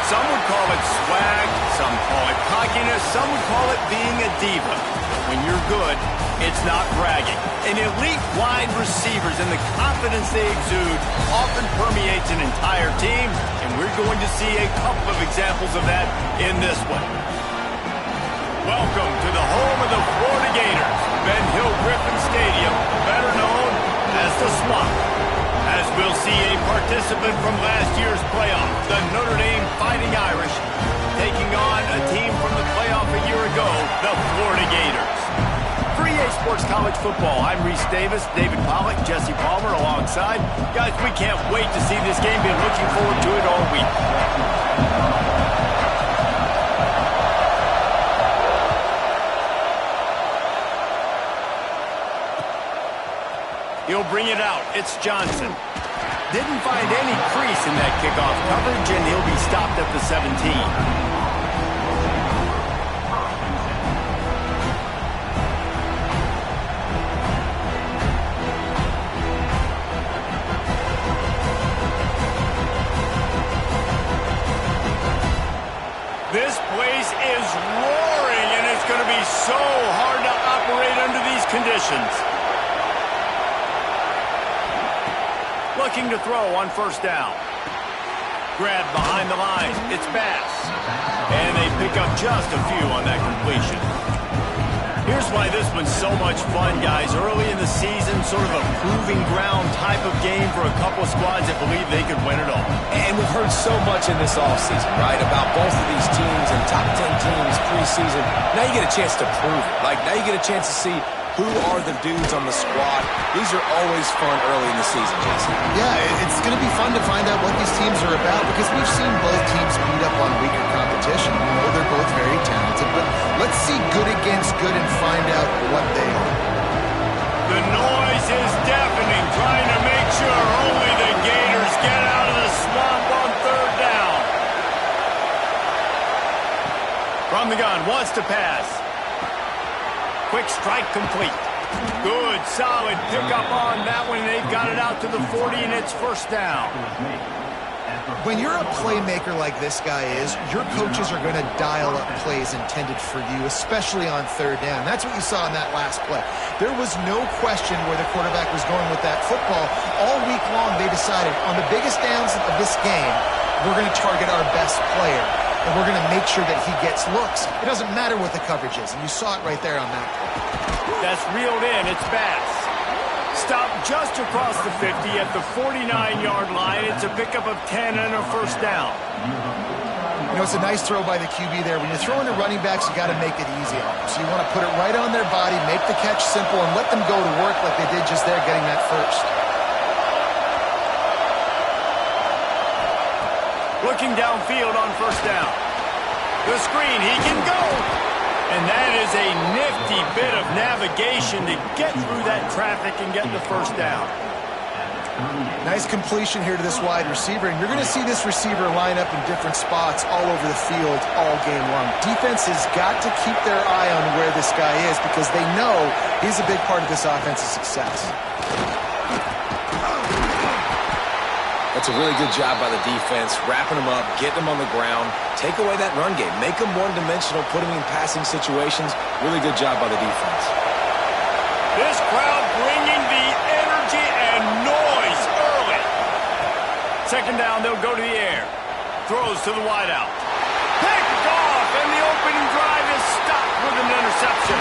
Some would call it swag, some call it cockiness, some would call it being a diva. When you're good, it's not bragging. And elite wide receivers and the confidence they exude often permeates an entire team, and we're going to see a couple of examples of that in this one. Welcome to the home of the Florida Gators, Ben Hill Griffin Stadium, better known as the Swamp. As we'll see a participant from last year's playoff, the Notre Dame Fighting Irish, taking on a team from the playoff a year ago, the Florida Gators. For EA Sports College Football, I'm Reese Davis, David Pollack, Jesse Palmer alongside. Guys, we can't wait to see this game. Been looking forward to it all week. He'll bring it out. It's Johnson. Didn't find any crease in that kickoff coverage, and he'll be stopped at the 17. This place is roaring, and it's going to be so hard to operate under these conditions. Looking to throw on first down. Grabbed behind the line. It's Bass. And they pick up just a few on that completion. Here's why this one's so much fun, guys. Early in the season, sort of a proving ground type of game for a couple of squads that believe they could win it all. And we've heard so much in this offseason, right, about both of these teams and top 10 teams preseason. Now you get a chance to prove it. Like, now you get a chance to see who are the dudes on the squad. These are always fun early in the season, Jesse. Yeah, it's going to be fun to find out what these teams are about because we've seen both teams beat up on weaker competition. We know they're both very talented, but let's see good against good and find out what they are. The noise is deafening, trying to make sure only the Gators get out of the swamp on third down. From the gun, wants to pass. Quick strike complete. Good, solid pickup on that one. They've got it out to the 40, and it's first down. When you're a playmaker like this guy is, your coaches are going to dial up plays intended for you, especially on third down. That's what you saw in that last play. There was no question where the quarterback was going with that football. All week long, they decided on the biggest downs of this game, we're going to target our best player. And we're going to make sure that he gets looks. It doesn't matter what the coverage is, and you saw it right there on that play. That's reeled in. It's Bass. Stopped just across the 50 at the 49-yard line. It's a pickup of 10 and a first down. You know, it's a nice throw by the QB there. When you're throwing to running backs, you got to make it easy on them. So you want to put it right on their body, make the catch simple, and let them go to work like they did just there getting that first. Looking downfield on first down. The screen, he can go. And that is a nifty bit of navigation to get through that traffic and get the first down. Nice completion here to this wide receiver, and you're going to see this receiver line up in different spots all over the field all game long. Defense has got to keep their eye on where this guy is because they know he's a big part of this offense's success. That's a really good job by the defense, wrapping them up, getting them on the ground, take away that run game, make them one-dimensional, put them in passing situations. Really good job by the defense. This crowd bringing the energy and noise early. Second down, they'll go to the air. Throws to the wideout. Picked off, and the opening drive is stopped with an interception.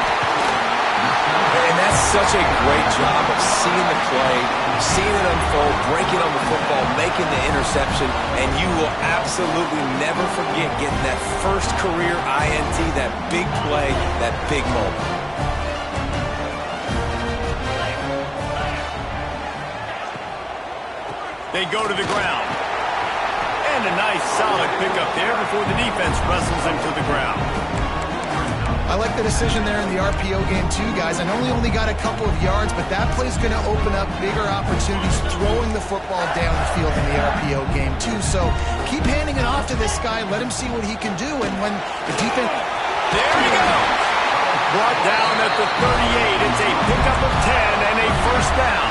And that's such a great job of seeing the play, seeing it unfold, breaking on the football, making the interception, and you will absolutely never forget getting that first career INT, that big play, that big moment. They go to the ground. And a nice solid pickup there before the defense wrestles him to the ground. I like the decision there in the RPO game too, guys. I know he only got a couple of yards, but that play's going to open up bigger opportunities throwing the football down the field in the RPO game too. So keep handing it off to this guy. Let him see what he can do. And when the defense... There he goes. Brought down at the 38. It's a pickup of 10 and a first down.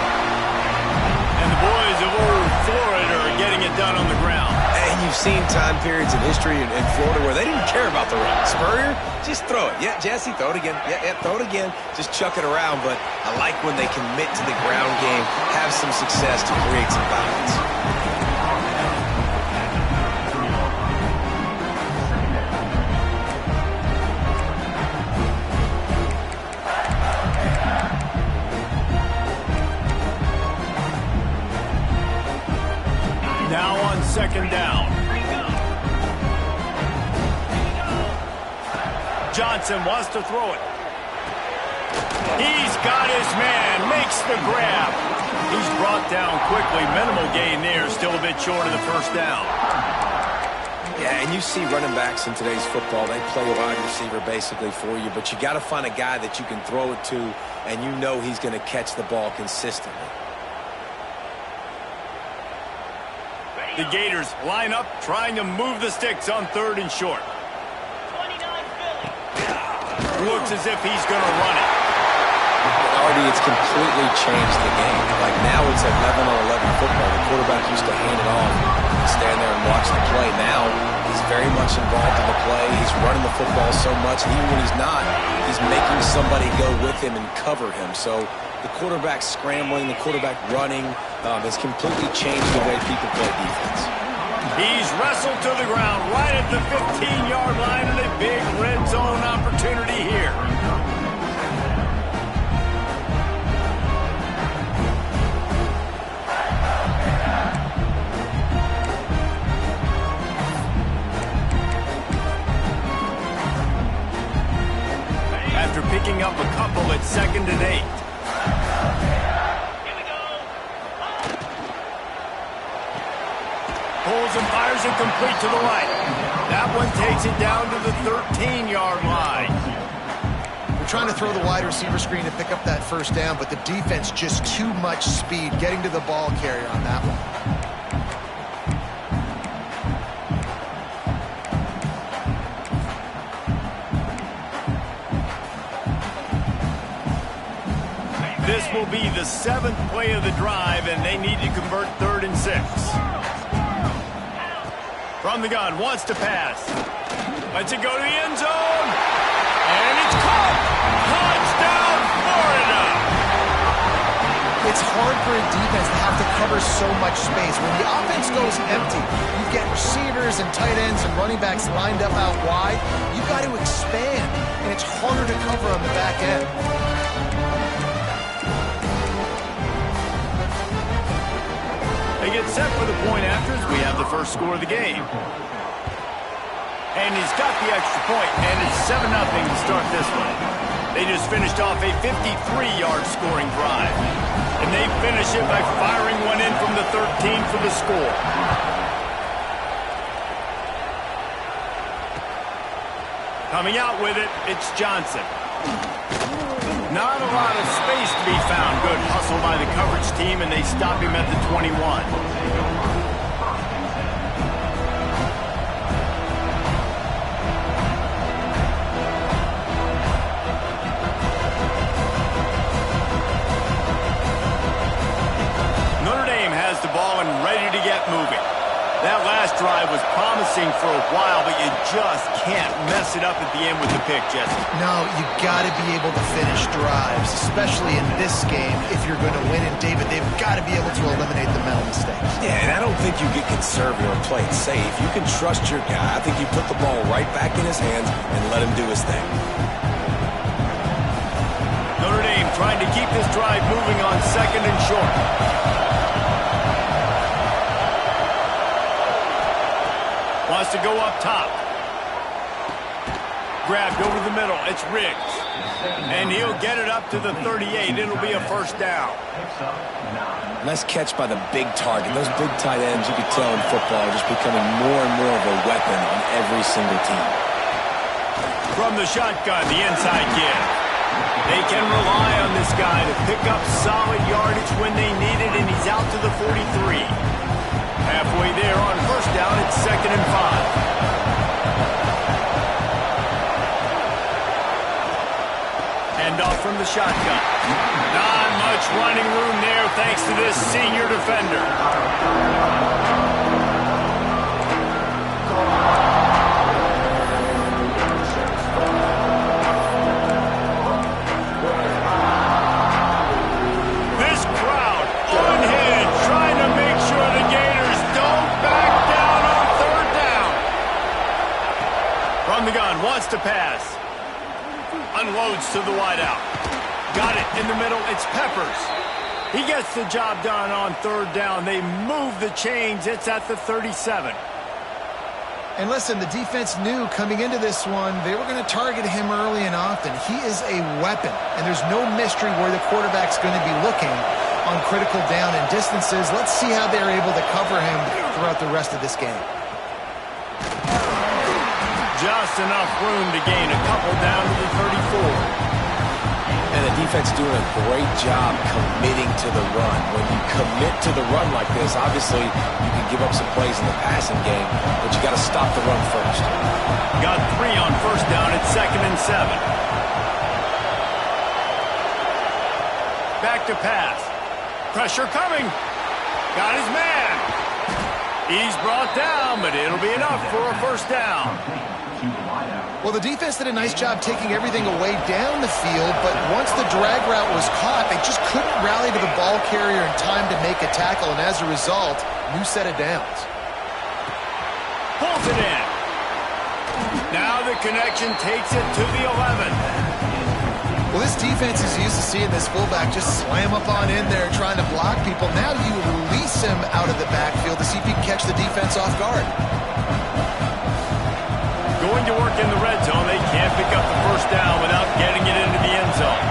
And the boys of old Florida are getting it done on the ground. And you've seen time periods in history in Florida where they didn't care about the run. Spurrier, just throw it. Yeah, Jesse, throw it again. Yeah, throw it again. Just chuck it around. But I like when they commit to the ground game, have some success to create some balance. Now on second down. Johnson wants to throw it. He's got his man, makes the grab. He's brought down quickly. Minimal gain there, still a bit short of the first down. Yeah, and you see running backs in today's football, they play wide receiver basically for you, but you got to find a guy that you can throw it to, and you know he's going to catch the ball consistently. The Gators line up, trying to move the sticks on third and short. Looks as if he's going to run it. Artie, it's completely changed the game. Like now it's 11-on-11 football. The quarterback used to hand it off and stand there and watch the play. Now he's very much involved in the play. He's running the football so much. And even when he's not, he's making somebody go with him and cover him. So the quarterback scrambling, the quarterback running has completely changed the way people play defense. He's wrestled to the ground right at the 15-yard line, and a big red zone opportunity here. After picking up a couple at 2nd and 8. Pulls and fires it complete to the right. That one takes it down to the 13-yard line. They're trying to throw the wide receiver screen to pick up that first down, but the defense just too much speed getting to the ball carrier on that one. This will be the 7th play of the drive, and they need to convert 3rd and 6. From the gun, wants to pass. Lets it go to the end zone. And it's caught. Touchdown, Florida. It's hard for a defense to have to cover so much space. When the offense goes empty, you get receivers and tight ends and running backs lined up out wide. You've got to expand, and it's harder to cover on the back end. They get set for the point after as we have the first score of the game. And he's got the extra point, and it's 7-0 to start this one. They just finished off a 53-yard scoring drive. And they finish it by firing one in from the 13 for the score. Coming out with it, it's Johnson. Not a lot of space to be found. Good hustle by the coverage team, and they stop him at the 21. Notre Dame has the ball and ready to get moving. That last drive was promising for a while, but you just can't mess it up at the end with the pick, Jesse. No, you got to be able to finish drives, especially in this game if you're going to win. And David, they've got to be able to eliminate the mental mistakes. Yeah, and I don't think you get conservative or play it safe. You can trust your guy. I think you put the ball right back in his hands and let him do his thing. Notre Dame trying to keep this drive moving on 2nd and short. Wants to go up top. Grabbed over the middle. It's Riggs. And he'll get it up to the 38. It'll be a first down. Nice catch by the big target. Those big tight ends, you could tell in football, are just becoming more and more of a weapon on every single team. From the shotgun, the inside give. They can rely on this guy to pick up solid yardage when they need it, and he's out to the 43. Halfway there on first down, it's 2nd and 5. Hand off from the shotgun. Not much running room there thanks to this senior defender. This crowd unhinged, trying to make sure the Gators don't back down on third down. From the gun, wants to pass. Unloads to the wideout. Got it in the middle. It's Peppers. He gets the job done on third down. They move the chains. It's at the 37. And listen, the defense knew coming into this one, they were going to target him early and often. He is a weapon, and there's no mystery where the quarterback's going to be looking on critical down and distances. Let's see how they're able to cover him throughout the rest of this game. Just enough room to gain a couple down to the 34. And the defense doing a great job committing to the run. When you commit to the run like this, obviously you can give up some plays in the passing game, but you got to stop the run first. Got 3 on first down at 2nd and 7. Back to pass. Pressure coming. Got his man. He's brought down, but it'll be enough for a first down. Well, the defense did a nice job taking everything away down the field, but once the drag route was caught, they just couldn't rally to the ball carrier in time to make a tackle, and as a result, new set of downs. Pulls it in. Now the connection takes it to the 11. Well, this defense is used to seeing this fullback just slam up on in there trying to block people. Now you release him out of the backfield to see if you can catch the defense off guard. Going to work in the red zone. They can't pick up the first down without getting it into the end zone.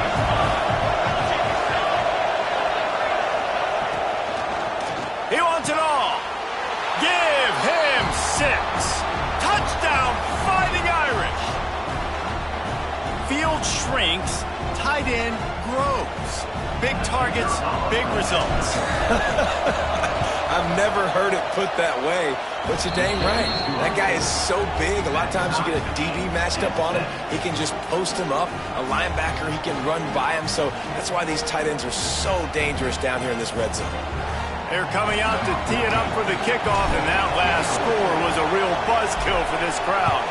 He wants it all. Give him 6. Touchdown, Fighting Irish. Field shrinks, tight end grows. Big targets, big results. I've never heard it put that way, but you're dang right. That guy is so big. A lot of times you get a DB matched up on him. He can just post him up. A linebacker, he can run by him. So that's why these tight ends are so dangerous down here in this red zone. They're coming out to tee it up for the kickoff, and that last score was a real buzzkill for this crowd.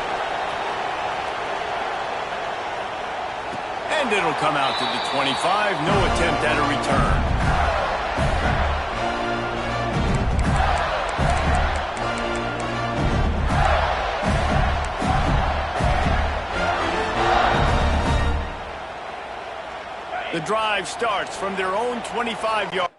And it'll come out to the 25. No attempt at a return. The drive starts from their own 25-yard.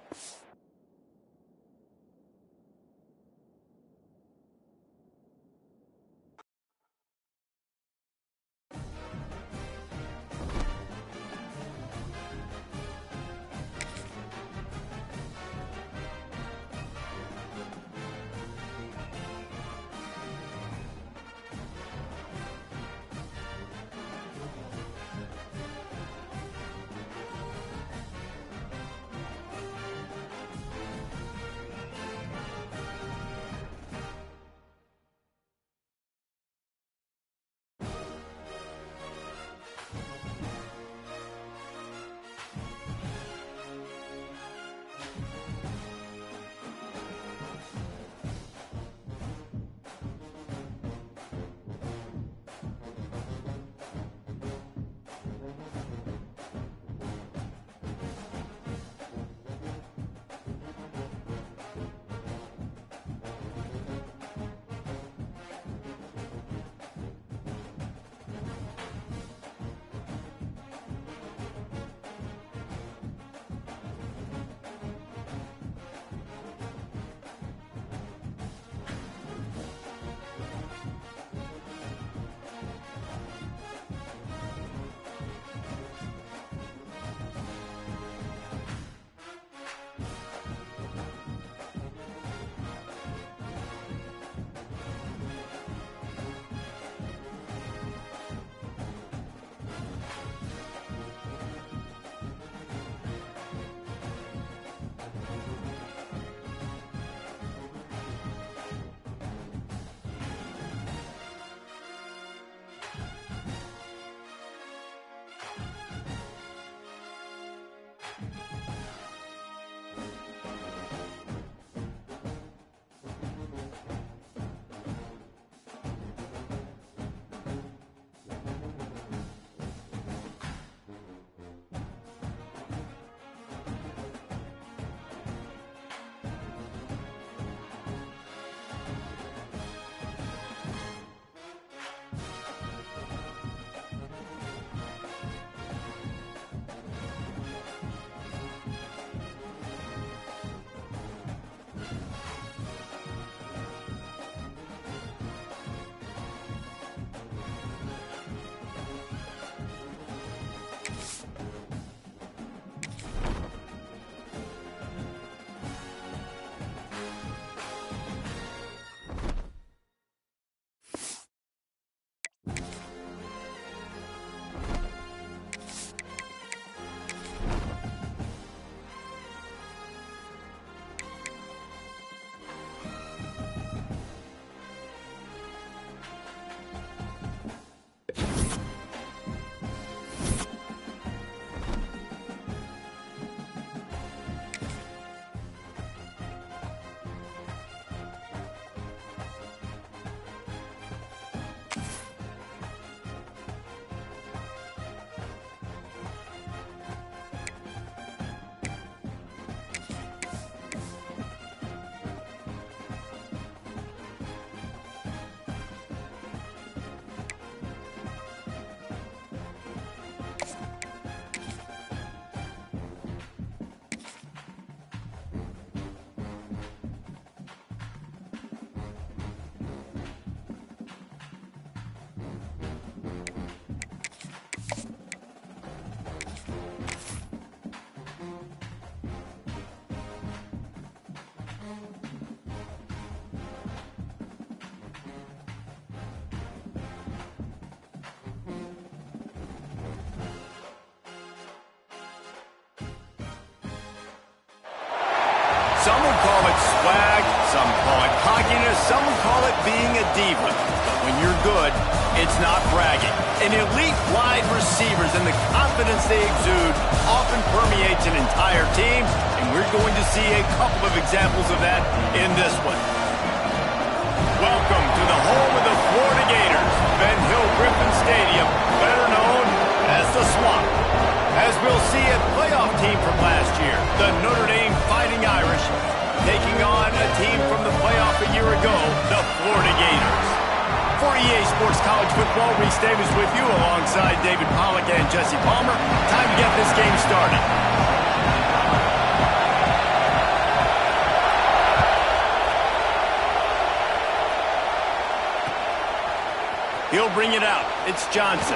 Some would call it swag, some call it cockiness, some would call it being a diva. But when you're good, it's not bragging. An elite wide receivers and the confidence they exude often permeates an entire team, and we're going to see a couple of examples of that in this one. Welcome to the home of the Florida Gators, Ben Hill Griffin Stadium, better known as the Swamp. As we'll see a playoff team from last year, the Notre Dame Fighting Irish, taking on a team from the playoff a year ago, the Florida Gators. For EA Sports College Football, Reese Davis with you alongside David Pollack and Jesse Palmer. Time to get this game started. He'll bring it out. It's Johnson.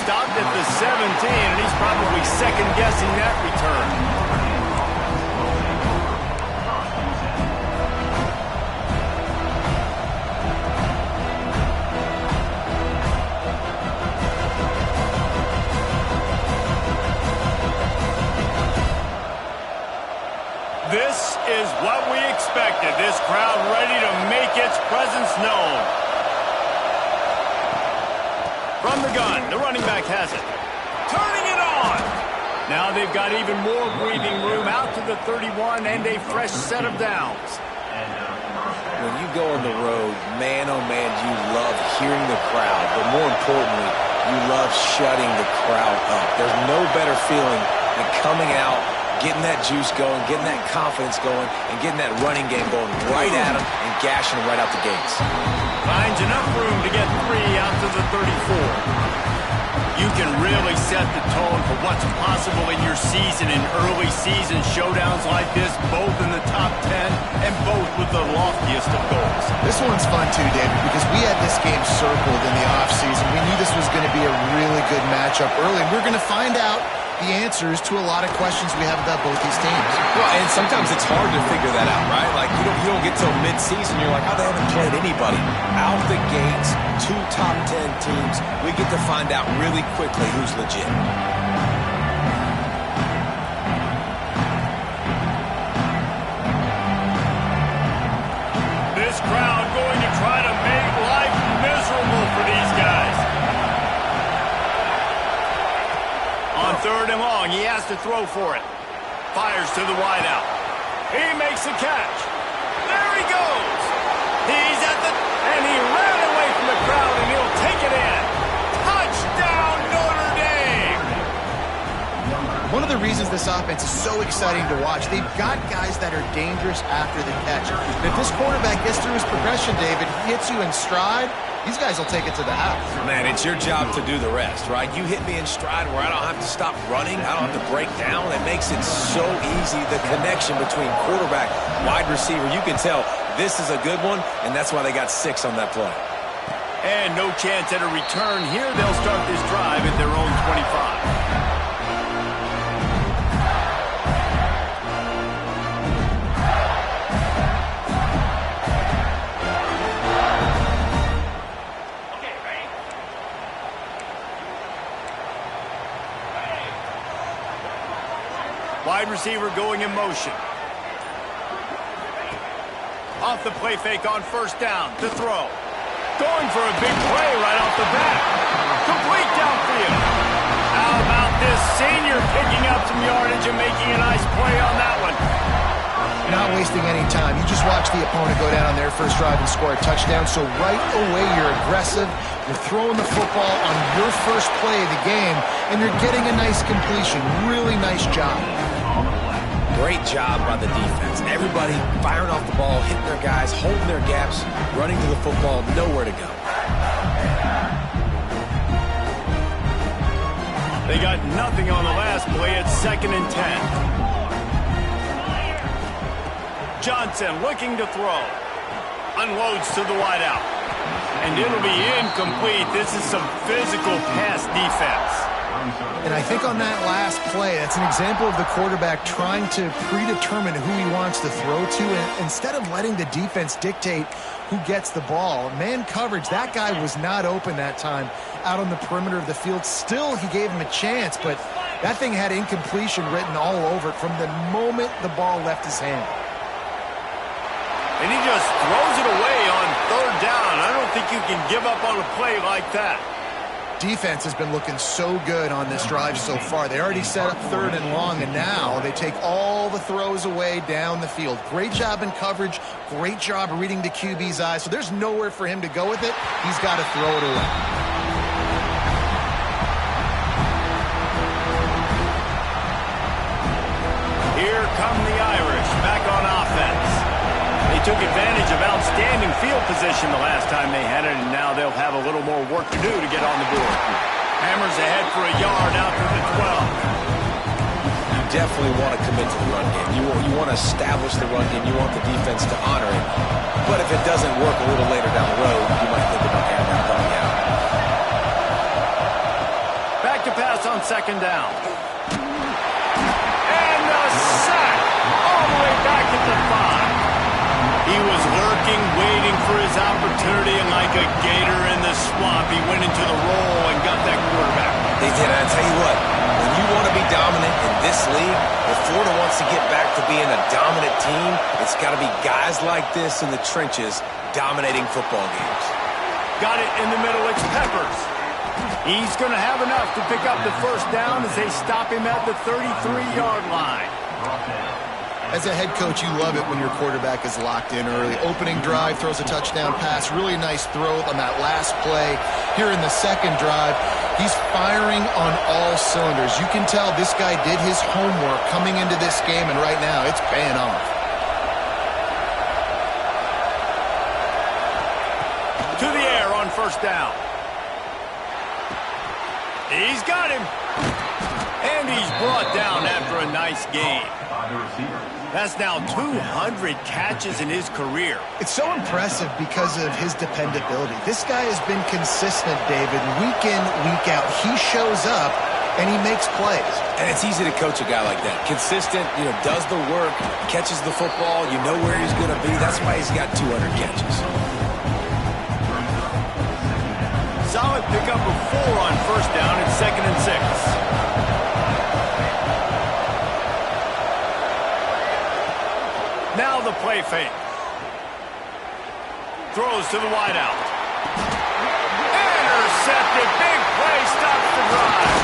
Stopped at the 17, and he's probably second-guessing that return. This is what we expected. This crowd ready to make its presence known. From the gun, the running back has it. Turning it on! Now they've got even more breathing room out to the 31 and a fresh set of downs. When you go on the road, man, oh man, you love hearing the crowd. But more importantly, you love shutting the crowd up. There's no better feeling than coming out, getting that juice going, getting that confidence going, and getting that running game going right at them and gashing them right out the gates. Finds enough room to get 3 out to the 34. You can really set the tone for what's possible in your season in early season showdowns like this, both in the top 10 and both with the loftiest of goals. This one's fun too, David, because we had this game circled in the offseason. We knew this was going to be a really good matchup early, and we're going to find out the answers to a lot of questions we have about both these teams. Well, and sometimes it's hard to figure that out, right? Like, you don't get till mid-season, you're like, oh, they haven't played anybody. Out the gates, 2 top 10 teams, we get to find out really quickly who's legit. This crowd going to try to make life miserable for these guys. On 3rd and long, he has to throw for it. Fires to the wideout. He makes the catch. There he goes. He's at the... And he ran away from the crowd, and he'll take it in. Touchdown, Notre Dame! One of the reasons this offense is so exciting to watch, they've got guys that are dangerous after the catch. And if this quarterback gets through his progression, David, hits you in stride, these guys will take it to the house. Man, it's your job to do the rest, right? You hit me in stride where I don't have to stop running. I don't have to break down. It makes it so easy, the connection between quarterback, wide receiver. You can tell this is a good one, and that's why they got 6 on that play. And no chance at a return here. They'll start this drive at their own 25. Wide receiver going in motion. Off the play fake on 1st down to throw. Going for a big play right off the bat. Complete downfield. How about this senior picking up some yardage and making a nice play on that one? Not wasting any time. You just watch the opponent go down on their first drive and score a touchdown. So right away, you're aggressive. You're throwing the football on your first play of the game, and you're getting a nice completion. Really nice job. Great job by the defense. Everybody firing off the ball, hitting their guys, holding their gaps, running to the football, nowhere to go. They got nothing on the last play. It's 2nd and 10. Johnson looking to throw. Unloads to the wideout. And it'll be incomplete. This is some physical pass defense. And I think on that last play, that's an example of the quarterback trying to predetermine who he wants to throw to, and instead of letting the defense dictate who gets the ball. Man coverage, that guy was not open that time out on the perimeter of the field. Still, he gave him a chance, but that thing had incompletion written all over it from the moment the ball left his hand. And he just throws it away on third down. I don't think you can give up on a play like that. Defense has been looking so good on this drive so far. They already set up third and long, and now they take all the throws away down the field. Great job in coverage, great job reading the QB's eyes. So there's nowhere for him to go with it. He's got to throw it away. Here come the Irish back on offense. They took advantage of outstanding field position the last time they had it, and now they'll have a little more work to do to get on the board. Hammers ahead for a yard out to the 12. You definitely want to commit to the run game. You want to establish the run game. You want the defense to honor it. But if it doesn't work a little later down the road, you might think about airing that puppy out. Back to pass on second down. And a sack all the way back at the 5. He was lurking, waiting for his opportunity, and like a gator in the swamp, he went into the roll and got that quarterback. They did. I tell you what, when you want to be dominant in this league, if Florida wants to get back to being a dominant team, it's got to be guys like this in the trenches dominating football games. Got it in the middle. It's Peppers. He's going to have enough to pick up the first down as they stop him at the 33-yard line. As a head coach, you love it when your quarterback is locked in early. Opening drive, throws a touchdown pass. Really nice throw on that last play. Here in the second drive, he's firing on all cylinders. You can tell this guy did his homework coming into this game, and right now it's paying off. To the air on first down. He's got him. And he's brought down after a nice game. That's now 200 catches in his career. It's so impressive because of his dependability. This guy has been consistent, David, week in, week out. He shows up, and he makes plays. And it's easy to coach a guy like that. Consistent, does the work, catches the football, you know where he's going to be. That's why he's got 200 catches. Solid pickup of 4 on first down. It's 2nd and 6. Now the play fake. Throws to the wideout. Intercepted. Big play. Stops the drive.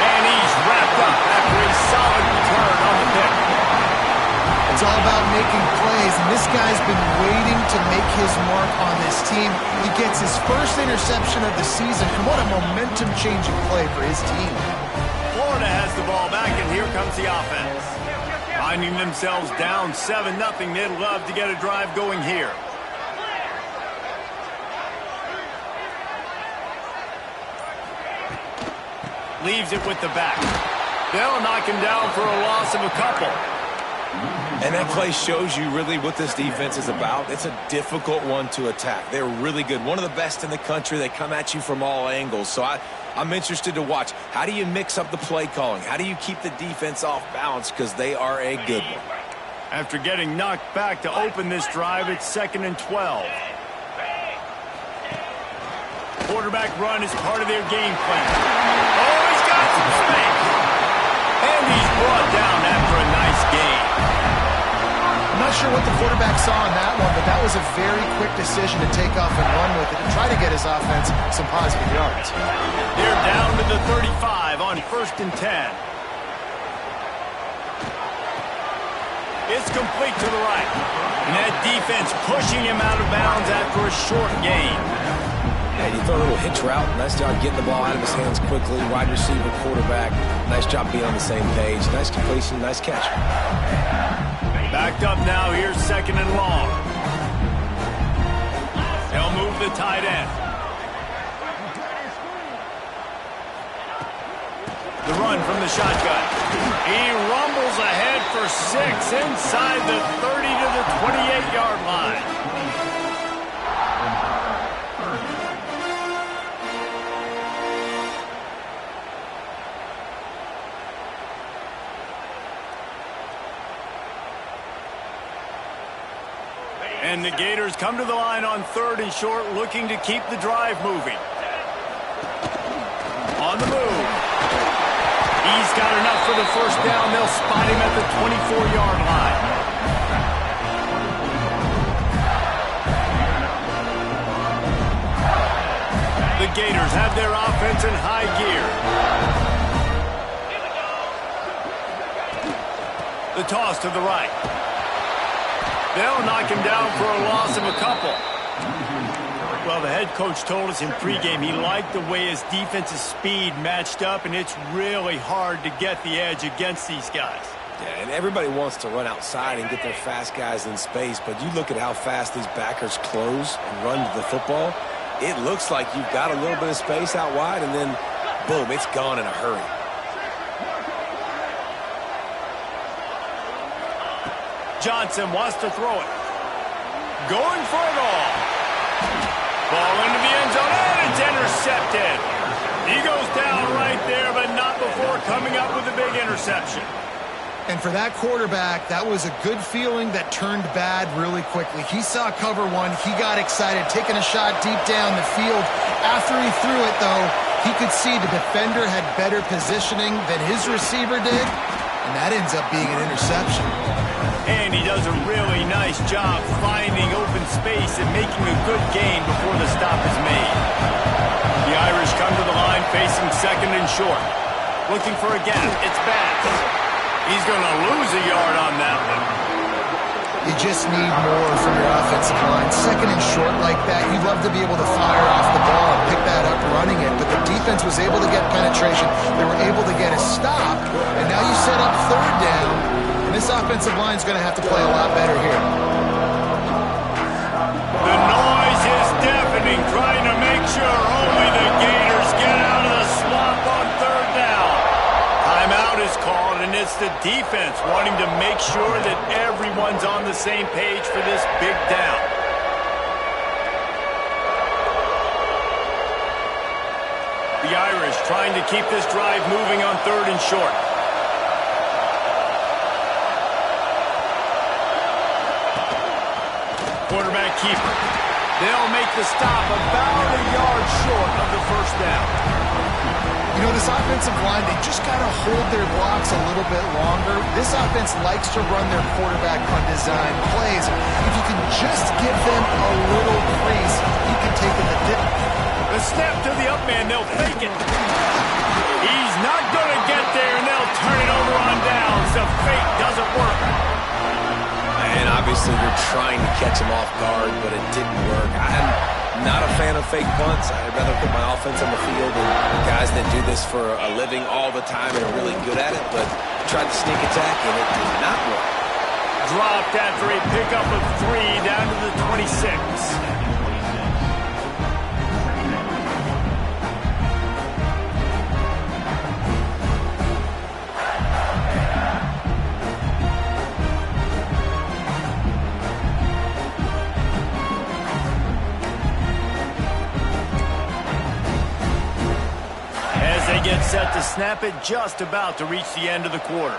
And he's wrapped up after a solid return on the pick. It's all about making plays, and this guy's been waiting to make his mark on this team. He gets his first interception of the season, and what a momentum-changing play for his team. Florida has the ball back, and here comes the offense. Finding themselves down 7-0, they'd love to get a drive going here. Leaves it with the back. They'll knock him down for a loss of a couple. And that play shows you really what this defense is about. It's a difficult one to attack. They're really good. One of the best in the country. They come at you from all angles. So I'm interested to watch. How do you mix up the play calling? How do you keep the defense off balance? Because they are a good one. After getting knocked back to open this drive, it's 2nd and 12. Quarterback run is part of their game plan. Oh, he's got some space. And he's brought down after a nice gain. I'm not sure what the quarterback saw on that one, but that was a very quick decision to take off and run with it and try to get his offense some positive yards. They're down to the 35 on 1st and 10. It's complete to the right. And that defense pushing him out of bounds after a short gain. Yeah, you throw a little hitch route. Nice job getting the ball out of his hands quickly. Wide receiver, quarterback. Nice job being on the same page. Nice completion, nice catch. Backed up now. Here's 2nd and long. They'll move the tight end. The run from the shotgun. He rumbles ahead for 6 inside the 30 to the 28-yard line. And the Gators come to the line on 3rd and short, looking to keep the drive moving. On the move. He's got enough for the first down. They'll spot him at the 24-yard line. The Gators have their offense in high gear. The toss to the right. They'll knock him down for a loss of a couple. Well, the head coach told us in pregame he liked the way his defensive speed matched up, and it's really hard to get the edge against these guys. Yeah, and everybody wants to run outside and get their fast guys in space, but you look at how fast these backers close and run to the football, it looks like you've got a little bit of space out wide, and then, boom, it's gone in a hurry. Johnson wants to throw it. Going for it all. Ball into the end zone, and it's intercepted. He goes down right there, but not before coming up with a big interception. And for that quarterback, that was a good feeling that turned bad really quickly. He saw cover one. He got excited, taking a shot deep down the field. After he threw it, though, he could see the defender had better positioning than his receiver did, and that ends up being an interception. And he does a really nice job finding open space and making a good gain before the stop is made. The Irish come to the line facing 2nd and short. Looking for a gap. It's Bass. He's going to lose a yard on that one. You just need more from your offensive line. 2nd and short like that, you'd love to be able to fire off the ball and pick that up running it, but the defense was able to get penetration. They were able to get a stop, and now you set up 3rd down. This offensive line is going to have to play a lot better here. The noise is deafening, trying to make sure only the Gators get out of the swamp on 3rd down. Timeout is called, and it's the defense wanting to make sure that everyone's on the same page for this big down. The Irish trying to keep this drive moving on 3rd and short. Quarterback keeper. They'll make the stop about a yard short of the first down. You know, this offensive line, they just got to hold their blocks a little bit longer. This offense likes to run their quarterback on design plays. If you can just give them a little crease, you can take it the dip. The snap to the up man, they'll fake it. He's not going to get there, and they'll turn it over on downs. The fake doesn't work. And obviously you're trying to catch him off guard, but it didn't work. I'm not a fan of fake punts. I'd rather put my offense on the field and guys that do this for a living all the time and are really good at it, but tried to sneak attack and it did not work. Dropped after a pickup of 3 down to the 26. Get set to snap it, just about to reach the end of the quarter.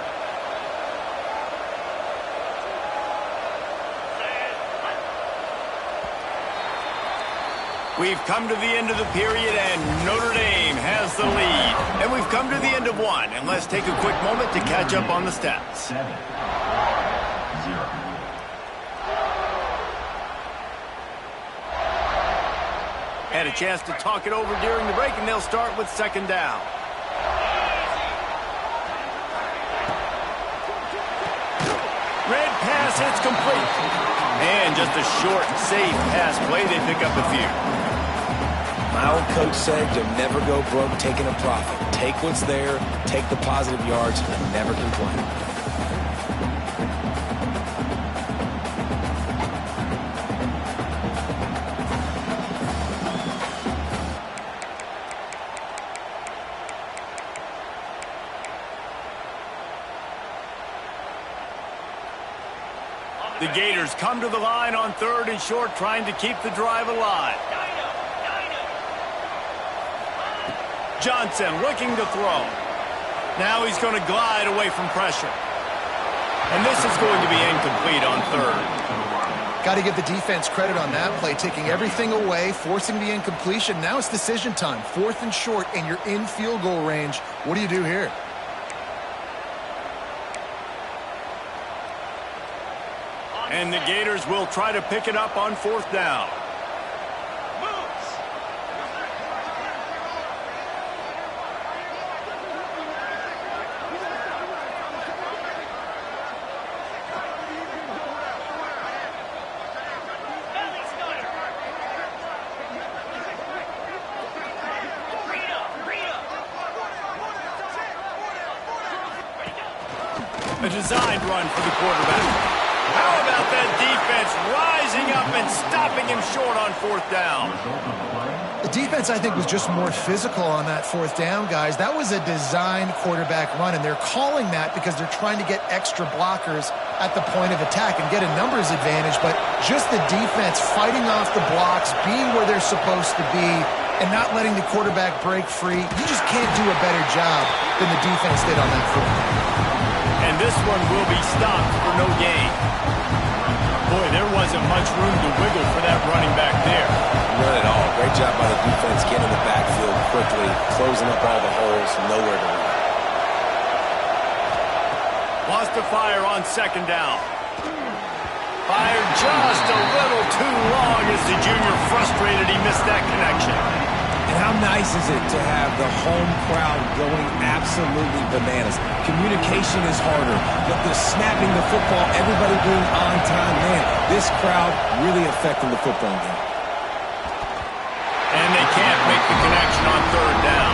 We've come to the end of the period, and Notre Dame has the lead. And we've come to the end of one, and let's take a quick moment to catch up on the stats. 7-0. Had a chance to talk it over during the break, and they'll start with 2nd down. Red pass hits complete. And just a short, safe pass play. They pick up a few. My old coach said you'll never go broke taking a profit. Take what's there, take the positive yards, and never complain. The Gators come to the line on 3rd and short, trying to keep the drive alive. Johnson looking to throw. Now he's going to glide away from pressure. And this is going to be incomplete on 3rd. Got to give the defense credit on that play, taking everything away, forcing the incompletion. Now it's decision time. 4th and short, and you're in field goal range. What do you do here? And the Gators will try to pick it up on 4th down. A designed run for the quarterback. How about that defense rising up and stopping him short on 4th down? The defense, I think, was just more physical on that 4th down, guys. That was a designed quarterback run, and they're calling that because they're trying to get extra blockers at the point of attack and get a numbers advantage, but just the defense fighting off the blocks, being where they're supposed to be, and not letting the quarterback break free. You just can't do a better job than the defense did on that 4th down. And this one will be stopped for no gain. Boy, there wasn't much room to wiggle for that running back there. None at all. Great job by the defense getting in the backfield quickly, closing up all the holes, nowhere to run. Wants to fire on 2nd down. Fired just a little too long as the junior frustrated he missed that connection. And how nice is it to have the home crowd going absolutely bananas? Communication is harder, but the snapping the football, everybody being on time, man, this crowd really affecting the football game. And they can't make the connection on 3rd down.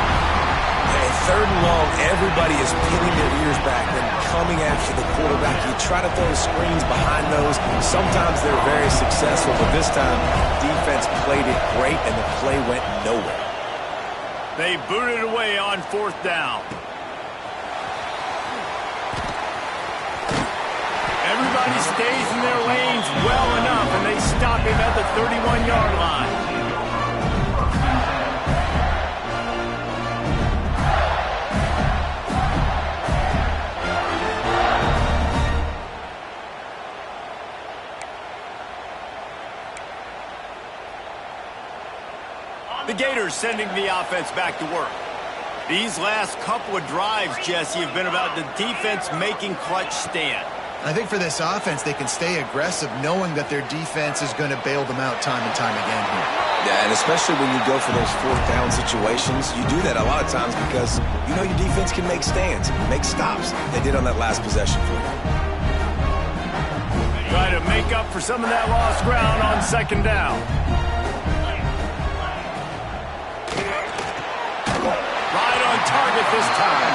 And 3rd and long, everybody is pinning their ears back and coming after the quarterback. You try to throw screens behind those. Sometimes they're very successful, but this time, defense played it great, and the play went nowhere. They booted away on 4th down. Everybody stays in their lanes well enough, and they stop him at the 31-yard line. The Gators sending the offense back to work. These last couple of drives, Jesse, have been about the defense making clutch stand. I think for this offense, they can stay aggressive knowing that their defense is going to bail them out time and time again here. Yeah, and especially when you go for those 4th down situations, you do that a lot of times because you know your defense can make stands, make stops. They did on that last possession for you. Try to make up for some of that lost ground on 2nd down. Right on target this time.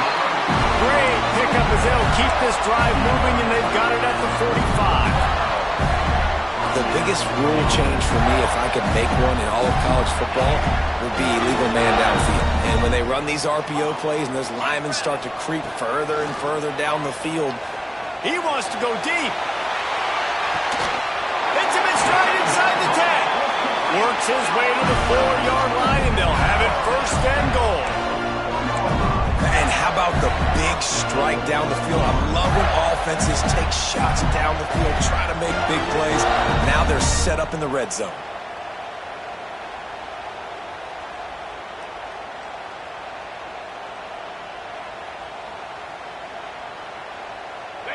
Great pickup as they'll keep this drive moving, and they've got it at the 45. The biggest rule change for me, if I could make one in all of college football, would be illegal man downfield. And when they run these RPO plays and those linemen start to creep further and further down the field, he wants to go deep. Hits him in stride inside the 10. Works his way to the 4-yard line, and they'll have it 1st and goal. And how about the big strike down the field? I love when offenses take shots down the field, try to make big plays. Now they're set up in the red zone.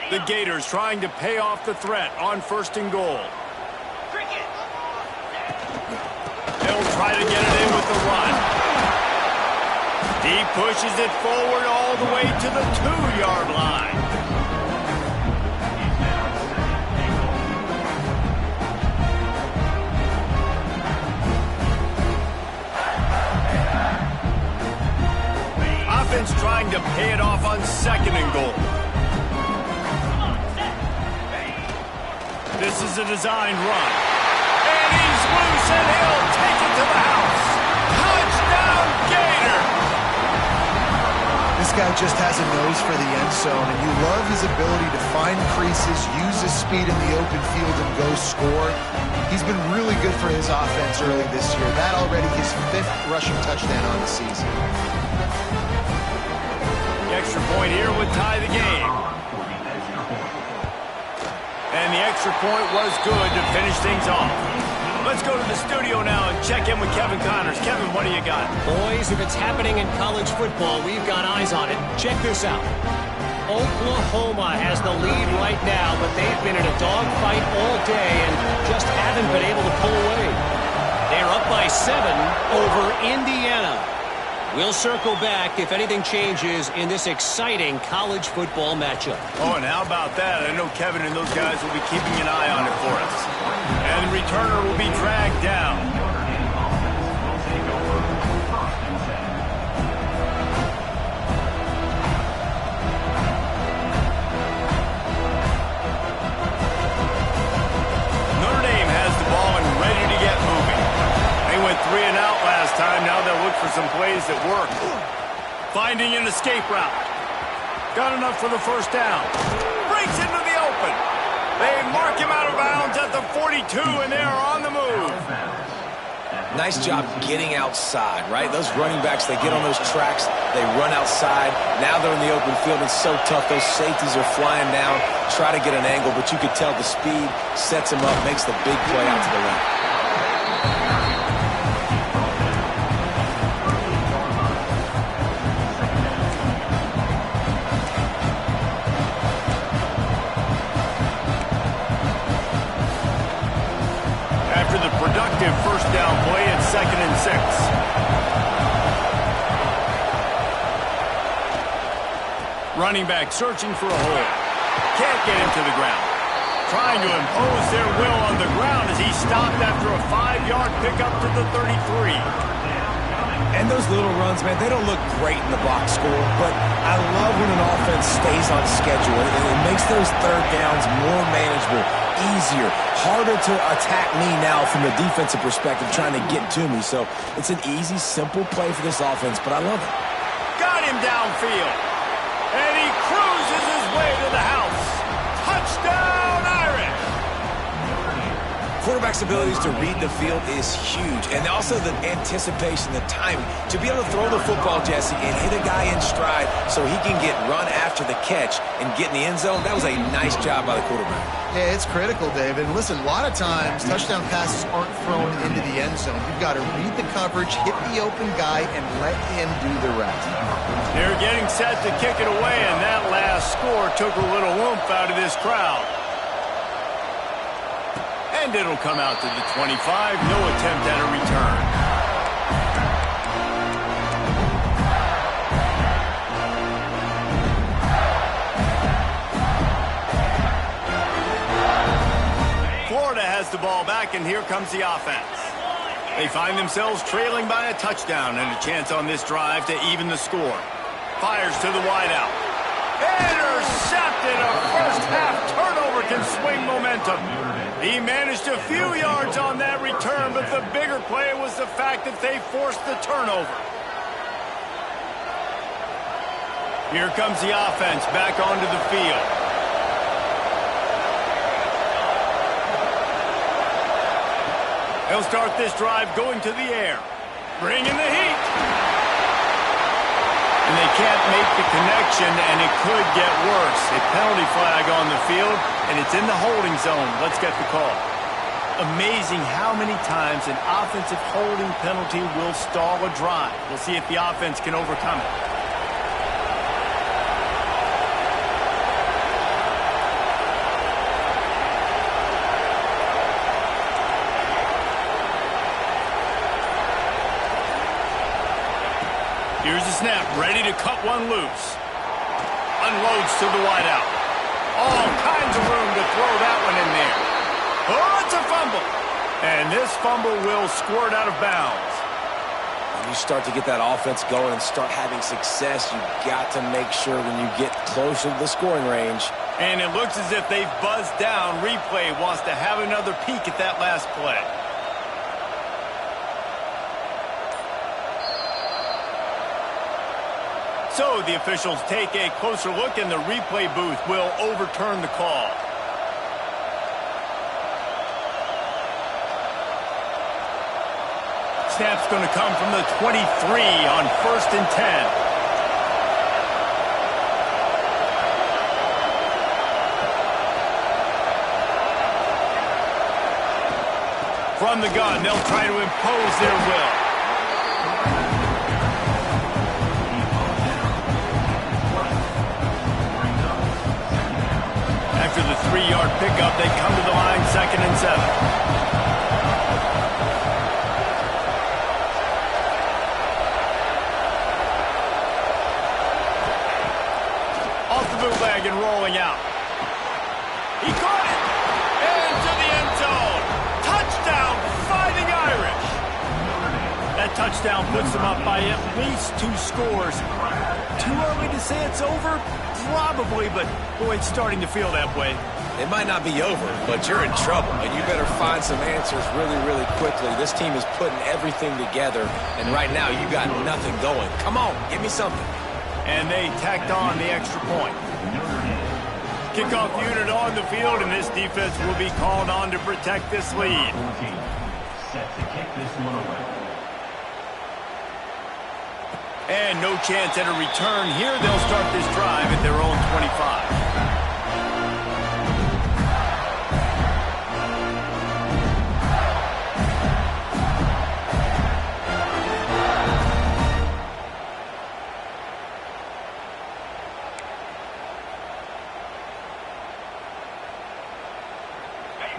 The Gators trying to pay off the threat on 1st and goal. They'll try to get it in with the run. He pushes it forward all the way to the 2-yard line. Offense trying to pay it off on 2nd and goal. This is a designed run. And he's loose, and he'll take it to the house. Touchdown, Gator! This guy just has a nose for the end zone, and you love his ability to find creases, use his speed in the open field, and go score. He's been really good for his offense early this year. That already his 5th rushing touchdown on the season. The extra point here would tie the game. And the extra point was good to finish things off. Let's go to the studio now and check in with Kevin Connors. Kevin, what do you got? Boys, if it's happening in college football, we've got eyes on it. Check this out. Oklahoma has the lead right now, but they've been in a dogfight all day and just haven't been able to pull away. They're up by 7 over Indiana. We'll circle back if anything changes in this exciting college football matchup. Oh, and how about that? I know Kevin and those guys will be keeping an eye on it for us. And the returner will be dragged down. Notre Dame has the ball and ready to get moving. They went 3 and out last time. Now they'll look for some plays that work. Finding an escape route. Got enough for the first down. Breaks into the open. They mark him out of bounds at the 42, and they are on the move. Nice job getting outside, right? Those running backs, they get on those tracks, they run outside. Now they're in the open field. It's so tough. Those safeties are flying down, try to get an angle, but you could tell the speed sets him up, makes the big play out to the left. First down play at 2nd and 6. Running back searching for a hole. Can't get him to the ground. Trying to impose their will on the ground as he stopped after a 5-yard pickup to the 33. And those little runs, man, they don't look great in the box score, but I love when an offense stays on schedule, and it makes those third downs more manageable, easier, harder to attack me now from the defensive perspective trying to get to me. So it's an easy, simple play for this offense, but I love it. Got him downfield. And he cruises his way to the house. Touchdown, Irish! Quarterback's abilities to read the field is huge, and also the anticipation, the timing. To be able to throw the football, Jesse, and hit a guy in stride so he can get run after the catch and get in the end zone, that was a nice job by the quarterback. Yeah, it's critical, David. And listen, a lot of times touchdown passes aren't thrown into the end zone. You've got to read the coverage, hit the open guy, and let him do the rest. They're getting set to kick it away, and that last score took a little oomph out of this crowd. And it'll come out to the 25. No attempt at a return. Florida has the ball back, and here comes the offense. They find themselves trailing by a touchdown and a chance on this drive to even the score. Fires to the wideout. Intercepted! A first-half turnover can swing momentum. He managed a few yards on that return, but the bigger play was the fact that they forced the turnover. Here comes the offense back onto the field. He'll start this drive going to the air. Bringing the heat. And they can't make the connection, and it could get worse. A penalty flag on the field, and it's in the holding zone. Let's get the call. Amazing how many times an offensive holding penalty will stall a drive. We'll see if the offense can overcome it. Here's the snap, ready to cut one loose. Unloads to the wideout. All kinds of room to throw that one in there. Oh, it's a fumble. And this fumble will squirt out of bounds. When you start to get that offense going and start having success, you've got to make sure when you get closer to the scoring range. And it looks as if they've buzzed down. Replay wants to have another peek at that last play. So the officials take a closer look, and the replay booth will overturn the call. Snap's going to come from the 23 on 1st and 10. From the gun, they'll try to impose their will. After the 3-yard pickup, they come to the line, 2nd and 7. Off the bootleg and rolling out. He caught it! Into the end zone! Touchdown, Fighting Irish! That touchdown puts them up by at least 2 scores. Too early to say it's over? Probably, but boy, it's starting to feel that way. It might not be over, but you're in trouble, and you better find some answers really, really quickly. This team is putting everything together, and right now you got nothing going. Come on, give me something. And they tacked on the extra point. Kickoff unit on the field, and this defense will be called on to protect this lead. Set to kick this one away. And no chance at a return here. They'll start this drive at their own 25.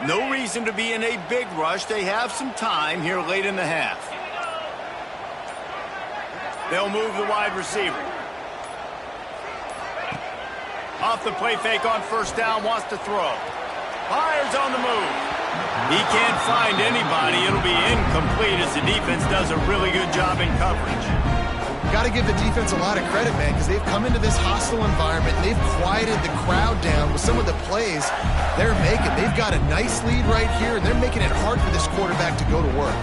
No reason to be in a big rush. They have some time here late in the half. They'll move the wide receiver. Off the play fake on 1st down, wants to throw. Fires on the move. He can't find anybody. It'll be incomplete as the defense does a really good job in coverage. Got to give the defense a lot of credit, man, because they've come into this hostile environment. They've quieted the crowd down with some of the plays they're making. They've got a nice lead right here, and they're making it hard for this quarterback to go to work.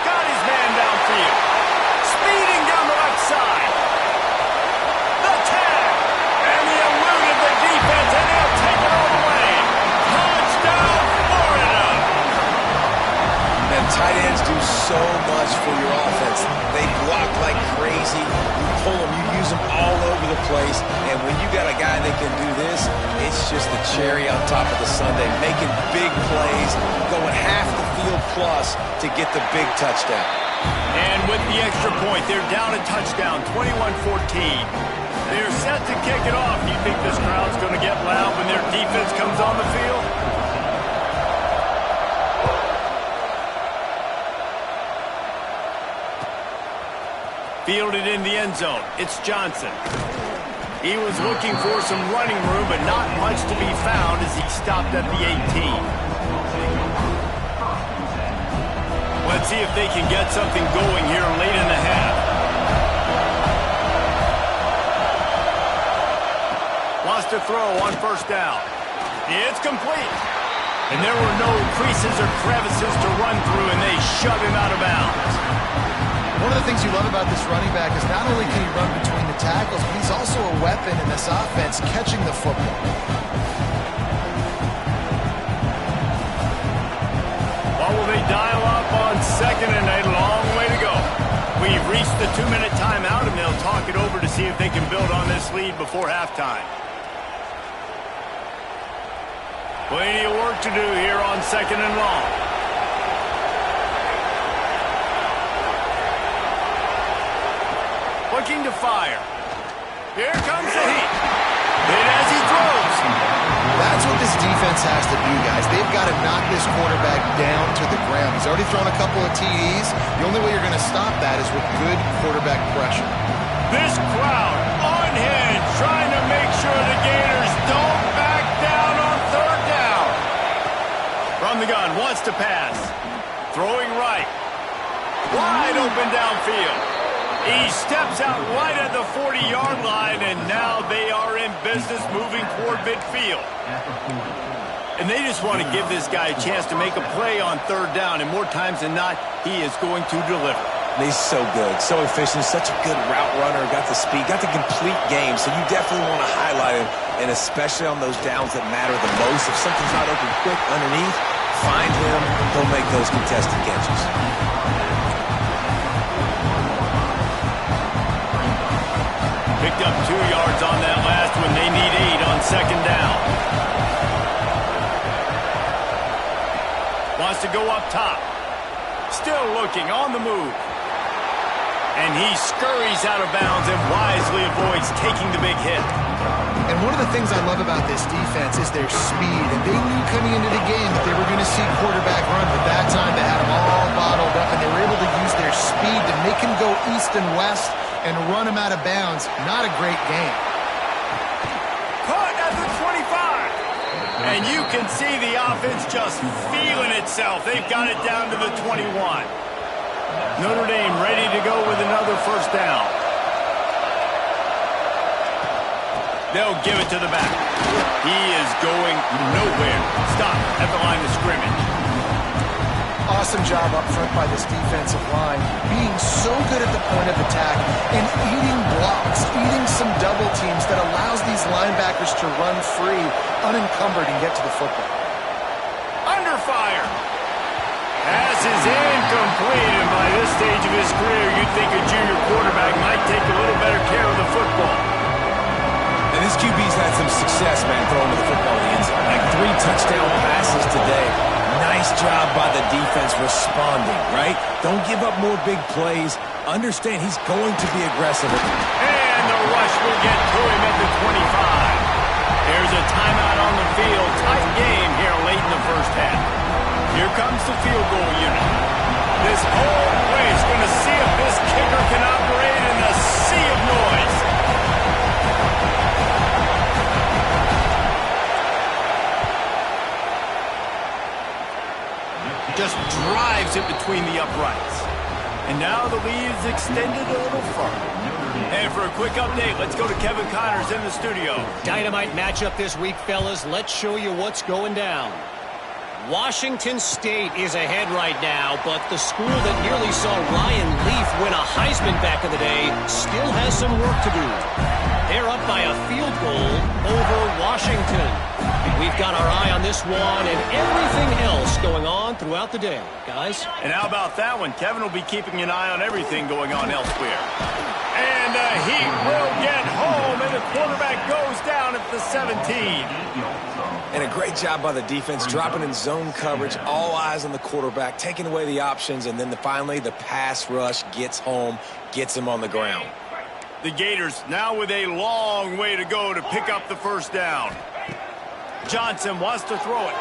Got his man downfield. Speeding down the left side. The tag. And he eluded the defense, and they'll take it all the way. Touchdown, Florida. And tight ends do so much for your offense. They block like crazy. You pull them, you use them all over the place. And when you got a guy that can do this, it's just the cherry on top of the sundae. Making big plays, going half the field plus to get the big touchdown. And with the extra point, they're down a touchdown, 21-14. They're set to kick it off. Do you think this crowd's going to get loud when their defense comes on the field? Fielded in the end zone. It's Johnson. He was looking for some running room, but not much to be found as he stopped at the 18. Let's see if they can get something going here late in the half. Wants to throw on 1st down. It's complete. And there were no creases or crevices to run through, and they shove him out of bounds. One of the things you love about this running back is not only can he run between the tackles, but he's also a weapon in this offense catching the football. What will they dial up on 2nd and a long way to go? We've reached the 2-minute timeout, and they'll talk it over to see if they can build on this lead before halftime. Plenty of work to do here on 2nd and long. Looking to fire. Here comes the heat. And as he throws. That's what this defense has to do, guys. They've got to knock this quarterback down to the ground. He's already thrown a couple of TDs. The only way you're going to stop that is with good quarterback pressure. This crowd unhinged, trying to make sure the Gators don't back down on 3rd down. From the gun, wants to pass. Throwing right. Wide open downfield. He steps out right at the 40-yard line, and now they are in business moving toward midfield. And they just want to give this guy a chance to make a play on 3rd down, and more times than not, he is going to deliver. He's so good, so efficient, such a good route runner, got the speed, got the complete game, so you definitely want to highlight him, and especially on those downs that matter the most. If something's not open quick underneath, find him, he'll make those contested catches. Picked up 2 yards on that last one. They need 8 on 2nd down. to go up top. Still looking on the move. And he scurries out of bounds and wisely avoids taking the big hit. And one of the things I love about this defense is their speed. And they knew coming into the game that they were going to see quarterback run, but that time they had them all bottled up, and they were able to use their speed to make him go east and west and run him out of bounds. Not a great game. Caught at the 25. And you can see the offense just feeling itself. They've got it down to the 21. Notre Dame ready to go with another first down. They'll give it to the back. He is going nowhere. Stop at the line of scrimmage. Awesome job up front by this defensive line, being so good at the point of attack and eating blocks, eating some double teams that allows these linebackers to run free, unencumbered, and get to the football. Under fire. Pass is incomplete, and by this stage of his career, you'd think a junior quarterback might take a little better care of the football. And this QB's had some success, man, throwing the football in the end zone. Like 3 touchdown passes today. Nice job by the defense responding, right? Don't give up more big plays. Understand he's going to be aggressive. And the rush will get to him at the 25. There's a timeout on the field. Tight game here late in the first half. Here comes the field goal unit. This whole place going to see if this kicker can operate in a sea of noise. Just drives it between the uprights. And now the lead is extended a little further. And for a quick update, let's go to Kevin Connors in the studio. Dynamite matchup this week, fellas. Let's show you what's going down. Washington State is ahead right now, but the school that nearly saw Ryan Leaf win a Heisman back in the day still has some work to do. They're up by a field goal over Washington. We've got our eye on this one and everything else going on throughout the day, guys. And how about that one? Kevin will be keeping an eye on everything going on elsewhere. And the Heat will get home, and the quarterback goes down at the 17. And a great job by the defense, dropping in zone coverage, all eyes on the quarterback, taking away the options, and then finally the pass rush gets home, gets him on the ground. The Gators now with a long way to go to pick up the first down. Johnson wants to throw it.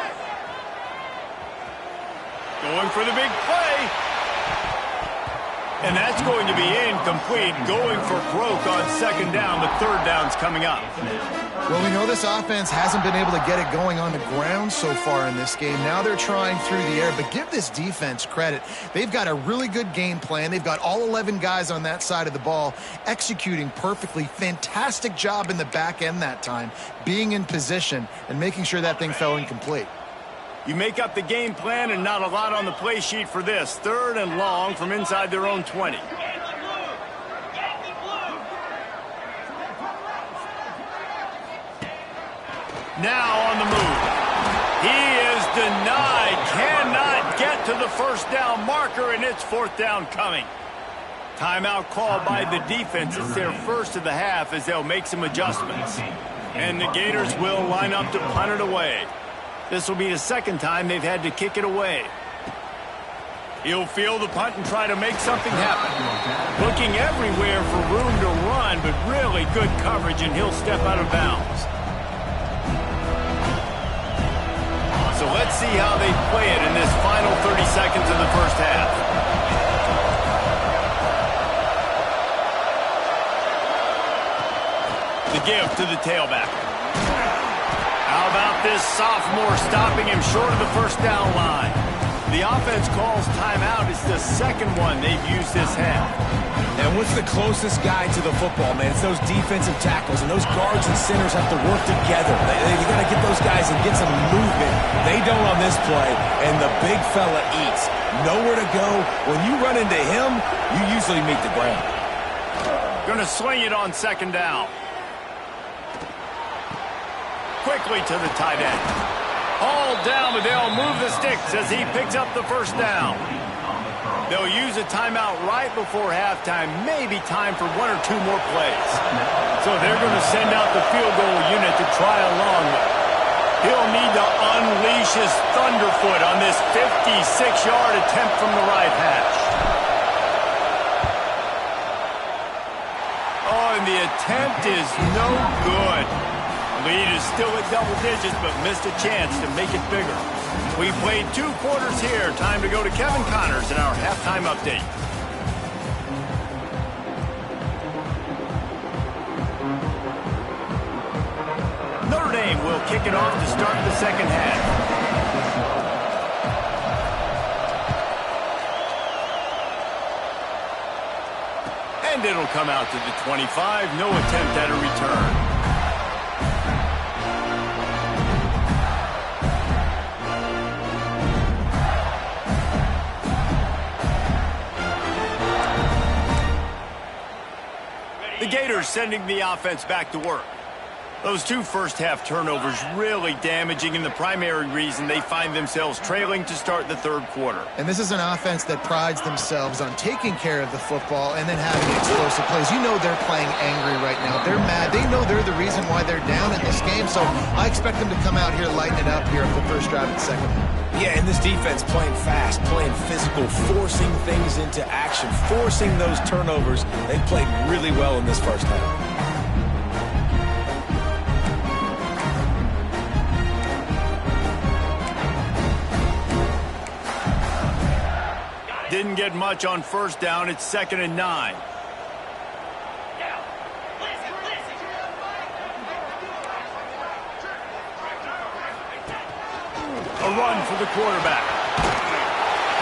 Going for the big play. And that's going to be incomplete. Going for broke on second down. The third down's coming up. Well, we know this offense hasn't been able to get it going on the ground so far in this game. Now they're trying through the air, but give this defense credit. They've got a really good game plan. They've got all 11 guys on that side of the ball executing perfectly. Fantastic job in the back end that time, being in position and making sure that thing fell incomplete. You make up the game plan and not a lot on the play sheet for this. Third and long from inside their own 20. Now on the move. He is denied. Cannot get to the first down marker, and it's fourth down coming. Timeout called by the defense. It's their first of the half as they'll make some adjustments. And the Gators will line up to punt it away. This will be the second time they've had to kick it away. He'll field the punt and try to make something happen. Looking everywhere for room to run, but really good coverage, and he'll step out of bounds. So let's see how they play it in this final 30 seconds of the first half. The give to the tailback. How about this sophomore stopping him short of the first down line? The offense calls timeout. It's the second one they've used this half. And what's the closest guy to the football, man? It's those defensive tackles, and those guards and centers have to work together. You got to get those guys and get some movement. They don't on this play, and the big fella eats. Nowhere to go. When you run into him, you usually meet the ground. Going to swing it on second down. Quickly to the tight end. Hauled down, but they'll move the sticks as he picks up the first down. They'll use a timeout right before halftime. Maybe time for one or two more plays. So they're going to send out the field goal unit to try along with. He'll need to unleash his thunderfoot on this 56-yard attempt from the right hash. Oh, and the attempt is no good. Lead is still at double digits, but missed a chance to make it bigger. We played 2 quarters here. Time to go to Kevin Connors in our halftime update. Notre Dame will kick it off to start the second half. And it'll come out to the 25. No attempt at a return. The Gators sending the offense back to work. Those 2 first-half turnovers really damaging, and the primary reason they find themselves trailing to start the third quarter. And this is an offense that prides themselves on taking care of the football and then having explosive plays. You know they're playing angry right now. They're mad. They know they're the reason why they're down in this game, so I expect them to come out here, lighten it up here for the first drive of the second half. Yeah, and this defense playing fast, playing physical, forcing things into action, forcing those turnovers. They played really well in this first half. Didn't get much on first down. It's 2nd and 9. A run for the quarterback.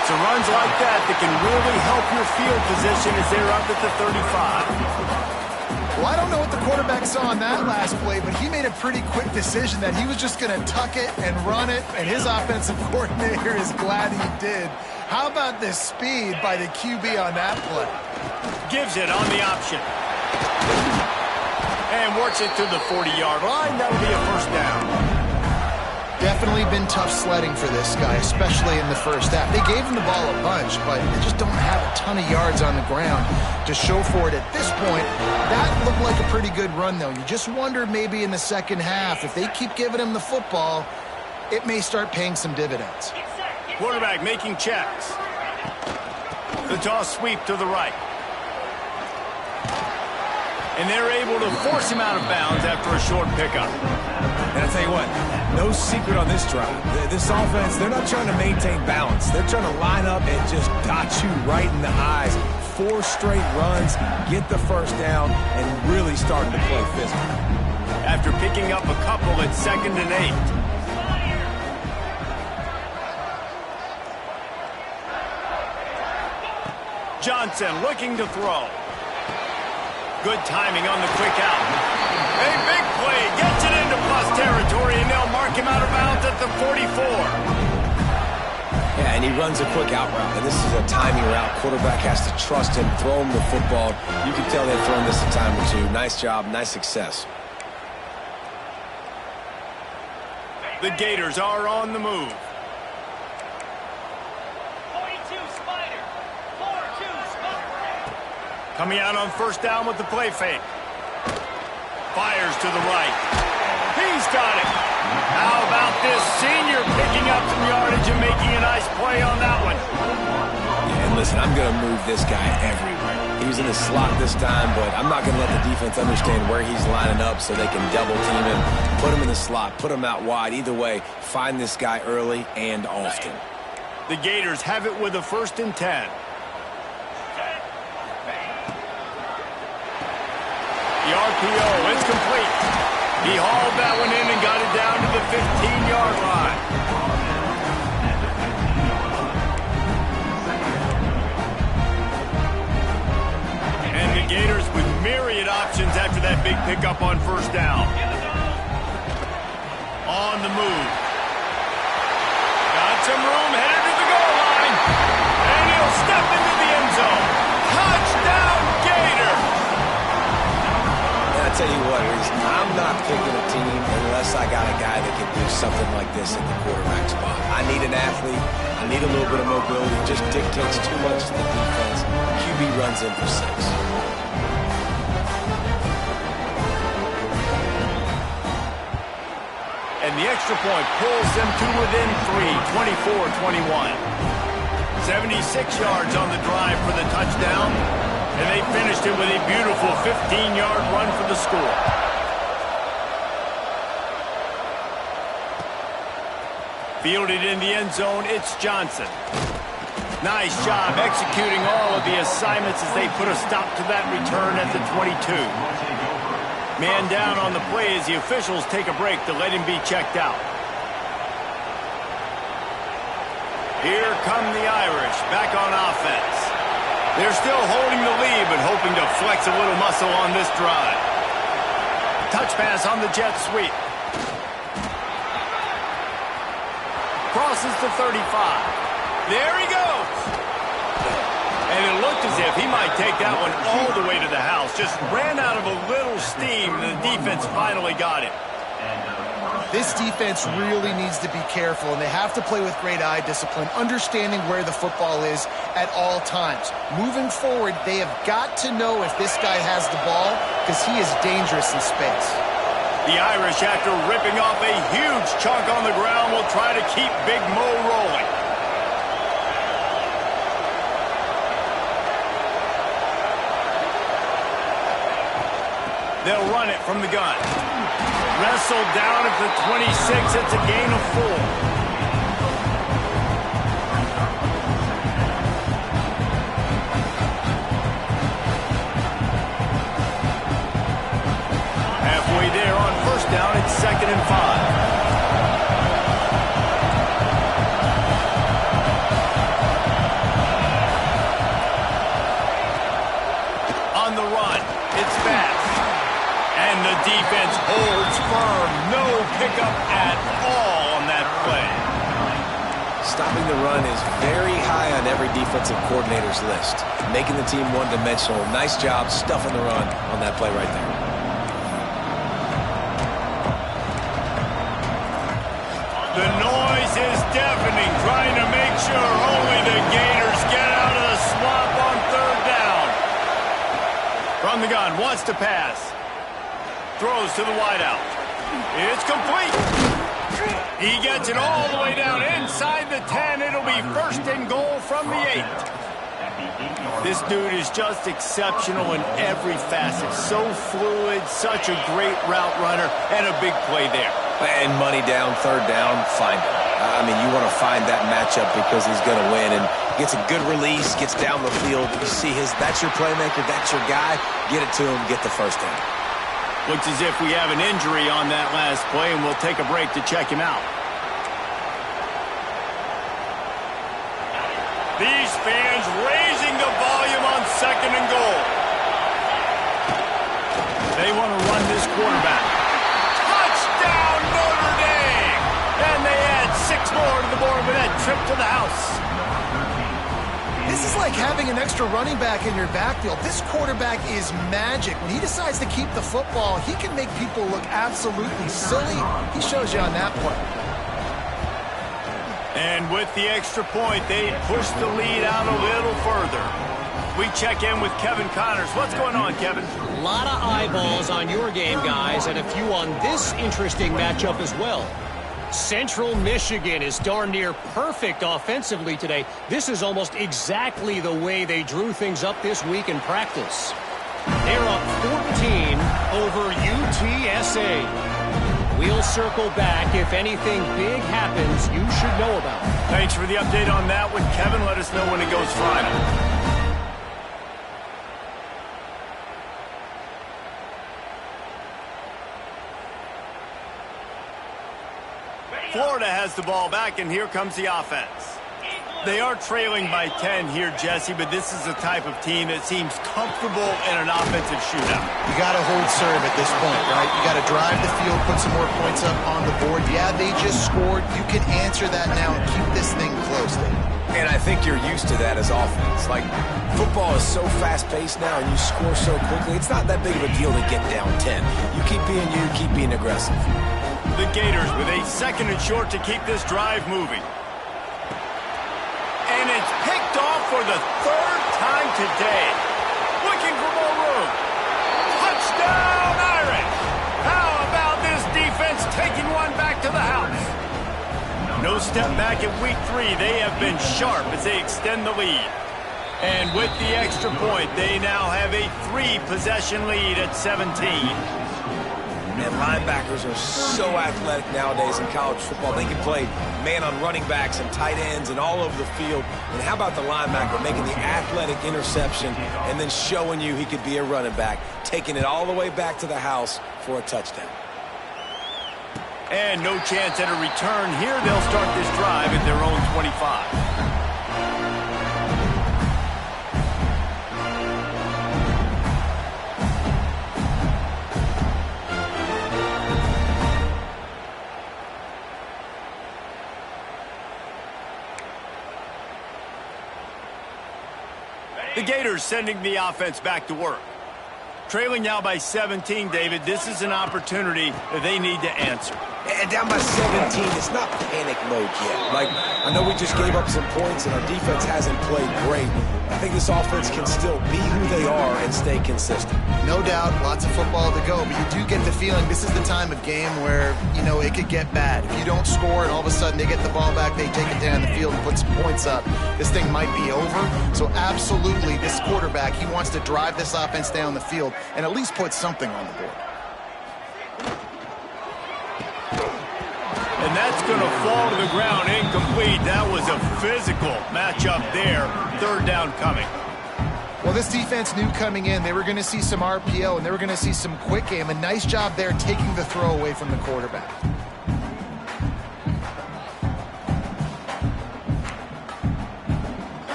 It's runs like that can really help your field position as they're up at the 35. Well, I don't know what the quarterback saw on that last play, but he made a pretty quick decision that he was just going to tuck it and run it, and his offensive coordinator is glad he did. How about the speed by the QB on that play? Gives it on the option. And works it to the 40-yard line. That'll be a first down. Definitely been tough sledding for this guy, especially in the first half. They gave him the ball a bunch, but they just don't have a ton of yards on the ground to show for it at this point. That looked like a pretty good run, though. You just wonder maybe in the second half, if they keep giving him the football, it may start paying some dividends. Quarterback making checks. The toss sweep to the right. And they're able to force him out of bounds after a short pickup. And I tell you what, no secret on this drive. This offense, they're not trying to maintain balance. They're trying to line up and just dot you right in the eyes. 4 straight runs, get the first down, and really starting to play physical. After picking up a couple at 2nd and 8. Johnson looking to throw. Good timing on the quick out. A big play, gets it into plus territory, and they'll mark him out of bounds at the 44. Yeah, and he runs a quick out route, and this is a timing route. Quarterback has to trust him, throw him the football. You can tell they've thrown this a time or two. Nice job, nice success. The Gators are on the move. Coming out on first down with the play fake. Fires to the right. He's got it. How about this senior picking up some yardage and making a nice play on that one? Yeah, and listen, I'm going to move this guy everywhere. He was in the slot this time, but I'm not going to let the defense understand where he's lining up so they can double team him. Put him in the slot, put him out wide. Either way, find this guy early and often. The Gators have it with a 1st and 10. The RPO, it's complete. He hauled that one in and got it down to the 15-yard line. And the Gators with myriad options after that big pickup on first down. On the move. Got some room, headed to the goal line. And he'll step into the end zone. Touchdown, Gators! I tell you what, Reese, I'm not picking a team unless I got a guy that can do something like this at the quarterback spot. I need an athlete. I need a little bit of mobility. It just dictates too much to the defense. QB runs in for 6. And the extra point pulls them to within 3, 24-21. 76 yards on the drive for the touchdown. And they finished it with a beautiful 15-yard run for the score. Fielded in the end zone, it's Johnson. Nice job executing all of the assignments as they put a stop to that return at the 22. Man down on the play as the officials take a break to let him be checked out. Here come the Irish back on offense. They're still holding the lead but hoping to flex a little muscle on this drive. Touch pass on the jet sweep. Crosses to 35. There he goes. And it looked as if he might take that one all the way to the house. Just ran out of a little steam, and the defense finally got it. This defense really needs to be careful, and they have to play with great eye discipline, understanding where the football is at all times. Moving forward, they have got to know if this guy has the ball, because he is dangerous in space. The Irish, after ripping off a huge chunk on the ground, will try to keep Big Mo rolling. They'll run it from the gun. Wrestled down at the 26. It's a gain of 4. There on first down, it's 2nd and 5. On the run, it's fast. And the defense holds firm. No pickup at all on that play. Stopping the run is very high on every defensive coordinator's list. Making the team one-dimensional. Nice job stuffing the run on that play right there. The noise is deafening, trying to make sure only the Gators get out of the swamp on 3rd down. From the gun, wants to pass. Throws to the wideout. It's complete. He gets it all the way down inside the 10. It'll be 1st and goal from the 8. This dude is just exceptional in every facet. So fluid, such a great route runner, and a big play there. And money down, 3rd down, find him. I mean, you want to find that matchup because he's going to win. And gets a good release, gets down the field. You see that's your playmaker, that's your guy. Get it to him, get the 1st down. Looks as if we have an injury on that last play, and we'll take a break to check him out. These fans raising the volume on 2nd and goal. They want to run this quarterback. Touchdown, Notre Dame! And they add 6 more to the board with that trip to the house. This is like having an extra running back in your backfield. This quarterback is magic. When he decides to keep the football, he can make people look absolutely silly. He shows you on that play. And with the extra point, they push the lead out a little further. We check in with Kevin Connors. What's going on, Kevin? A lot of eyeballs on your game, guys, and a few on this interesting matchup as well. Central Michigan is darn near perfect offensively today. This is almost exactly the way they drew things up this week in practice. They're up 14 over UTSA. We'll circle back. If anything big happens, you should know about it. Thanks for the update on that one, Kevin. Let us know when it goes final. Florida has the ball back, and here comes the offense. They are trailing by 10 here, Jesse, but this is the type of team that seems comfortable in an offensive shootout. You got to hold serve at this point, right? You got to drive the field, put some more points up on the board. Yeah, they just scored. You can answer that now and keep this thing close. And I think you're used to that as offense. Like, football is so fast-paced now, and you score so quickly, it's not that big of a deal to get down 10. You keep being aggressive. The Gators with a 2nd and short to keep this drive moving. And it's picked off for the 3rd time today. Looking for more room. Touchdown, Irish! How about this defense taking one back to the no step back in week 3. They have been sharp as they extend the lead. And with the extra point, they now have a 3-possession lead at 17. And linebackers are so athletic nowadays in college football. They can play man on running backs and tight ends and all over the field. And how about the linebacker making the athletic interception and then showing you he could be a running back, taking it all the way back to the house for a touchdown. And no chance at a return here. They'll start this drive at their own 25. The Gators sending the offense back to work. Trailing now by 17, David. This is an opportunity that they need to answer. And down by 17, it's not panic mode yet. Like, I know we just gave up some points and our defense hasn't played great. I think this offense can still be who they are and stay consistent. No doubt, lots of football to go, but you do get the feeling this is the time of game where, you know, it could get bad. If you don't score and all of a sudden they get the ball back, they take it down the field and put some points up, this thing might be over. So absolutely, this quarterback, he wants to drive this offense down the field and at least put something on the board. And that's going to fall to the ground incomplete. That was a physical matchup there. Third down coming. Well, this defense knew coming in they were going to see some RPO and they were going to see some quick game. A nice job there taking the throw away from the quarterback.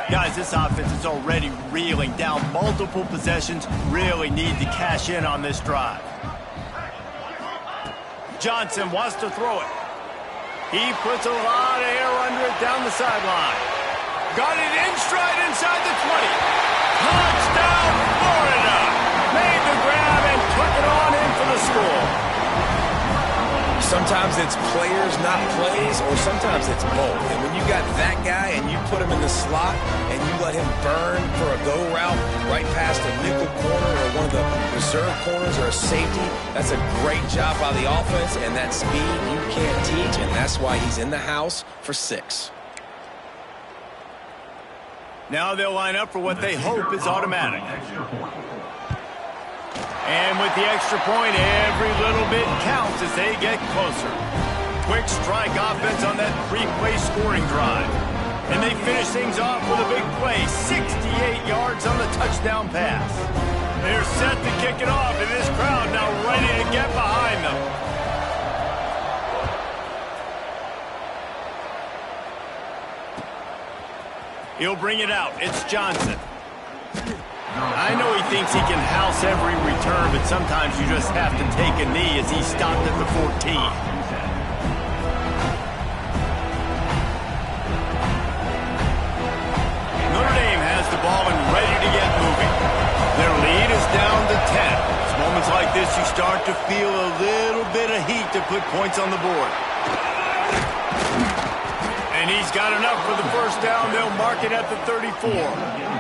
Guys, this offense is already reeling down multiple possessions. Really need to cash in on this drive. Johnson wants to throw it. He puts a lot of air under it down the sideline. Got it in stride inside the 20. Touchdown, Florida! Made the grab and took it on in for the score. Sometimes it's players, not plays, or sometimes it's both. And when you got that guy and you put him in the slot and you let him burn for a go route right past a nickel corner or one of the reserve corners or a safety, that's a great job by the offense, and that speed you can't teach, and that's why he's in the house for 6. Now they'll line up for what they hope is automatic. And with the extra point, every little bit counts as they get closer. Quick strike offense on that 3-play scoring drive. And they finish things off with a big play, 68 yards on the touchdown pass. They're set to kick it off, and this crowd now ready to get behind them. He'll bring it out. It's Johnson. I know he thinks he can house every return, but sometimes you just have to take a knee as he stopped at the 14. Notre Dame has the ball and ready to get moving. Their lead is down to 10. It's moments like this you start to feel a little bit of heat to put points on the board. And he's got enough for the first down. They'll mark it at the 34.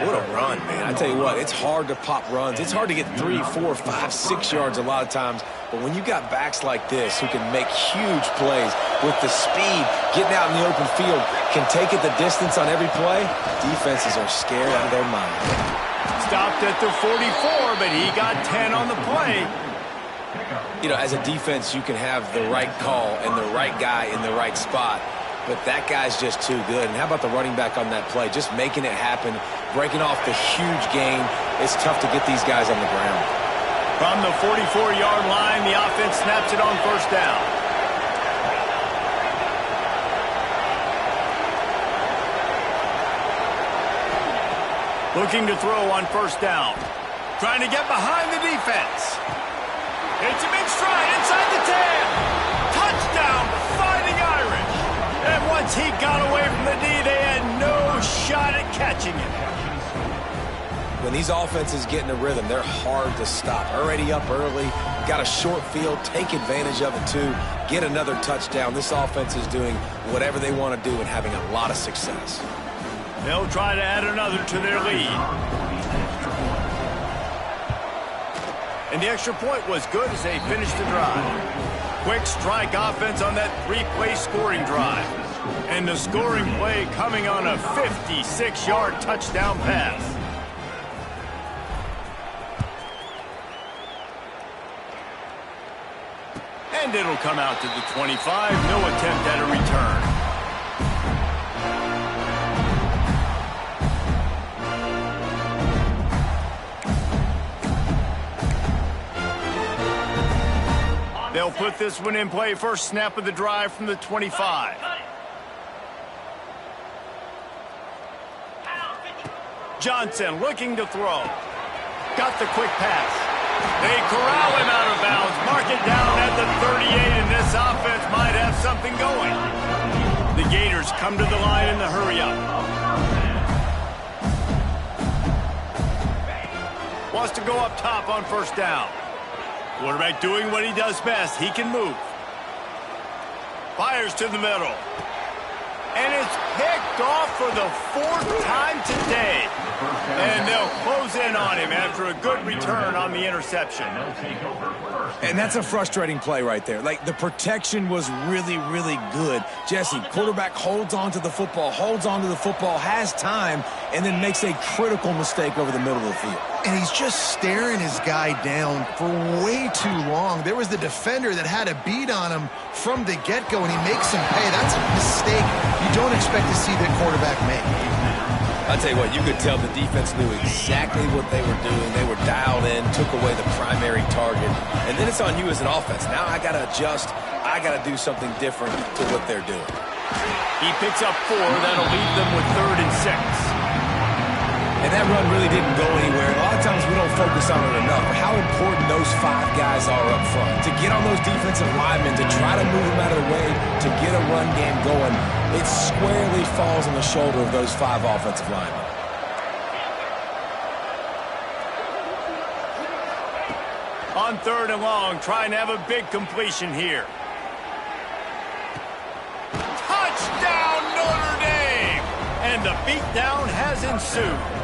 What a run, man. I tell you what, it's hard to pop runs. It's hard to get 3, 4, 5, 6 yards a lot of times. But when you got backs like this who can make huge plays with the speed, getting out in the open field, can take it the distance on every play, defenses are scared out of their mind. Stopped at the 44, but he got 10 on the play. You know, as a defense, you can have the right call and the right guy in the right spot. But that guy's just too good. And how about the running back on that play? Just making it happen, breaking off the huge gain. It's tough to get these guys on the ground. From the 44-yard line, the offense snaps it on first down. Looking to throw on first down. Trying to get behind the defense. It's him in stride inside the 10. Touchdown, Fighting Irish. And once he got away from the D, they had no shot at catching him. When these offenses get in a rhythm, they're hard to stop. Already up early, got a short field, take advantage of it too, get another touchdown. This offense is doing whatever they want to do and having a lot of success. They'll try to add another to their lead. And the extra point was good as they finished the drive. Quick strike offense on that three-play scoring drive. And the scoring play coming on a 56-yard touchdown pass. And it'll come out to the 25. No attempt at a return. They'll put this one in play. First snap of the drive from the 25. Johnson looking to throw. Got the quick pass. They corral him out of bounds. Mark it down at the 38, and this offense might have something going. The Gators come to the line in the hurry-up. Wants to go up top on first down. Quarterback doing what he does best. He can move. Fires to the middle. And it's picked off for the fourth time today. And they'll close in on him after a good return on the interception. And that's a frustrating play right there. Like, the protection was really, really good. Jesse, quarterback holds on to the football, has time, and then makes a critical mistake over the middle of the field. And he's just staring his guy down for way too long. There was the defender that had a beat on him from the get-go, and he makes him pay. That's a mistake you don't expect to see the quarterback make. I'll tell you what, you could tell the defense knew exactly what they were doing. They were dialed in, took away the primary target. And then it's on you as an offense. Now I got to adjust. I got to do something different to what they're doing. He picks up 4. That'll leave them with 3rd and 6. And that run really didn't go anywhere. A lot of times we don't focus on it enough, but how important those 5 guys are up front. To get on those defensive linemen, to try to move them out of the way, to get a run game going, it squarely falls on the shoulder of those 5 offensive linemen. On 3rd and long, trying to have a big completion here. Touchdown, Notre Dame! And the beatdown has ensued.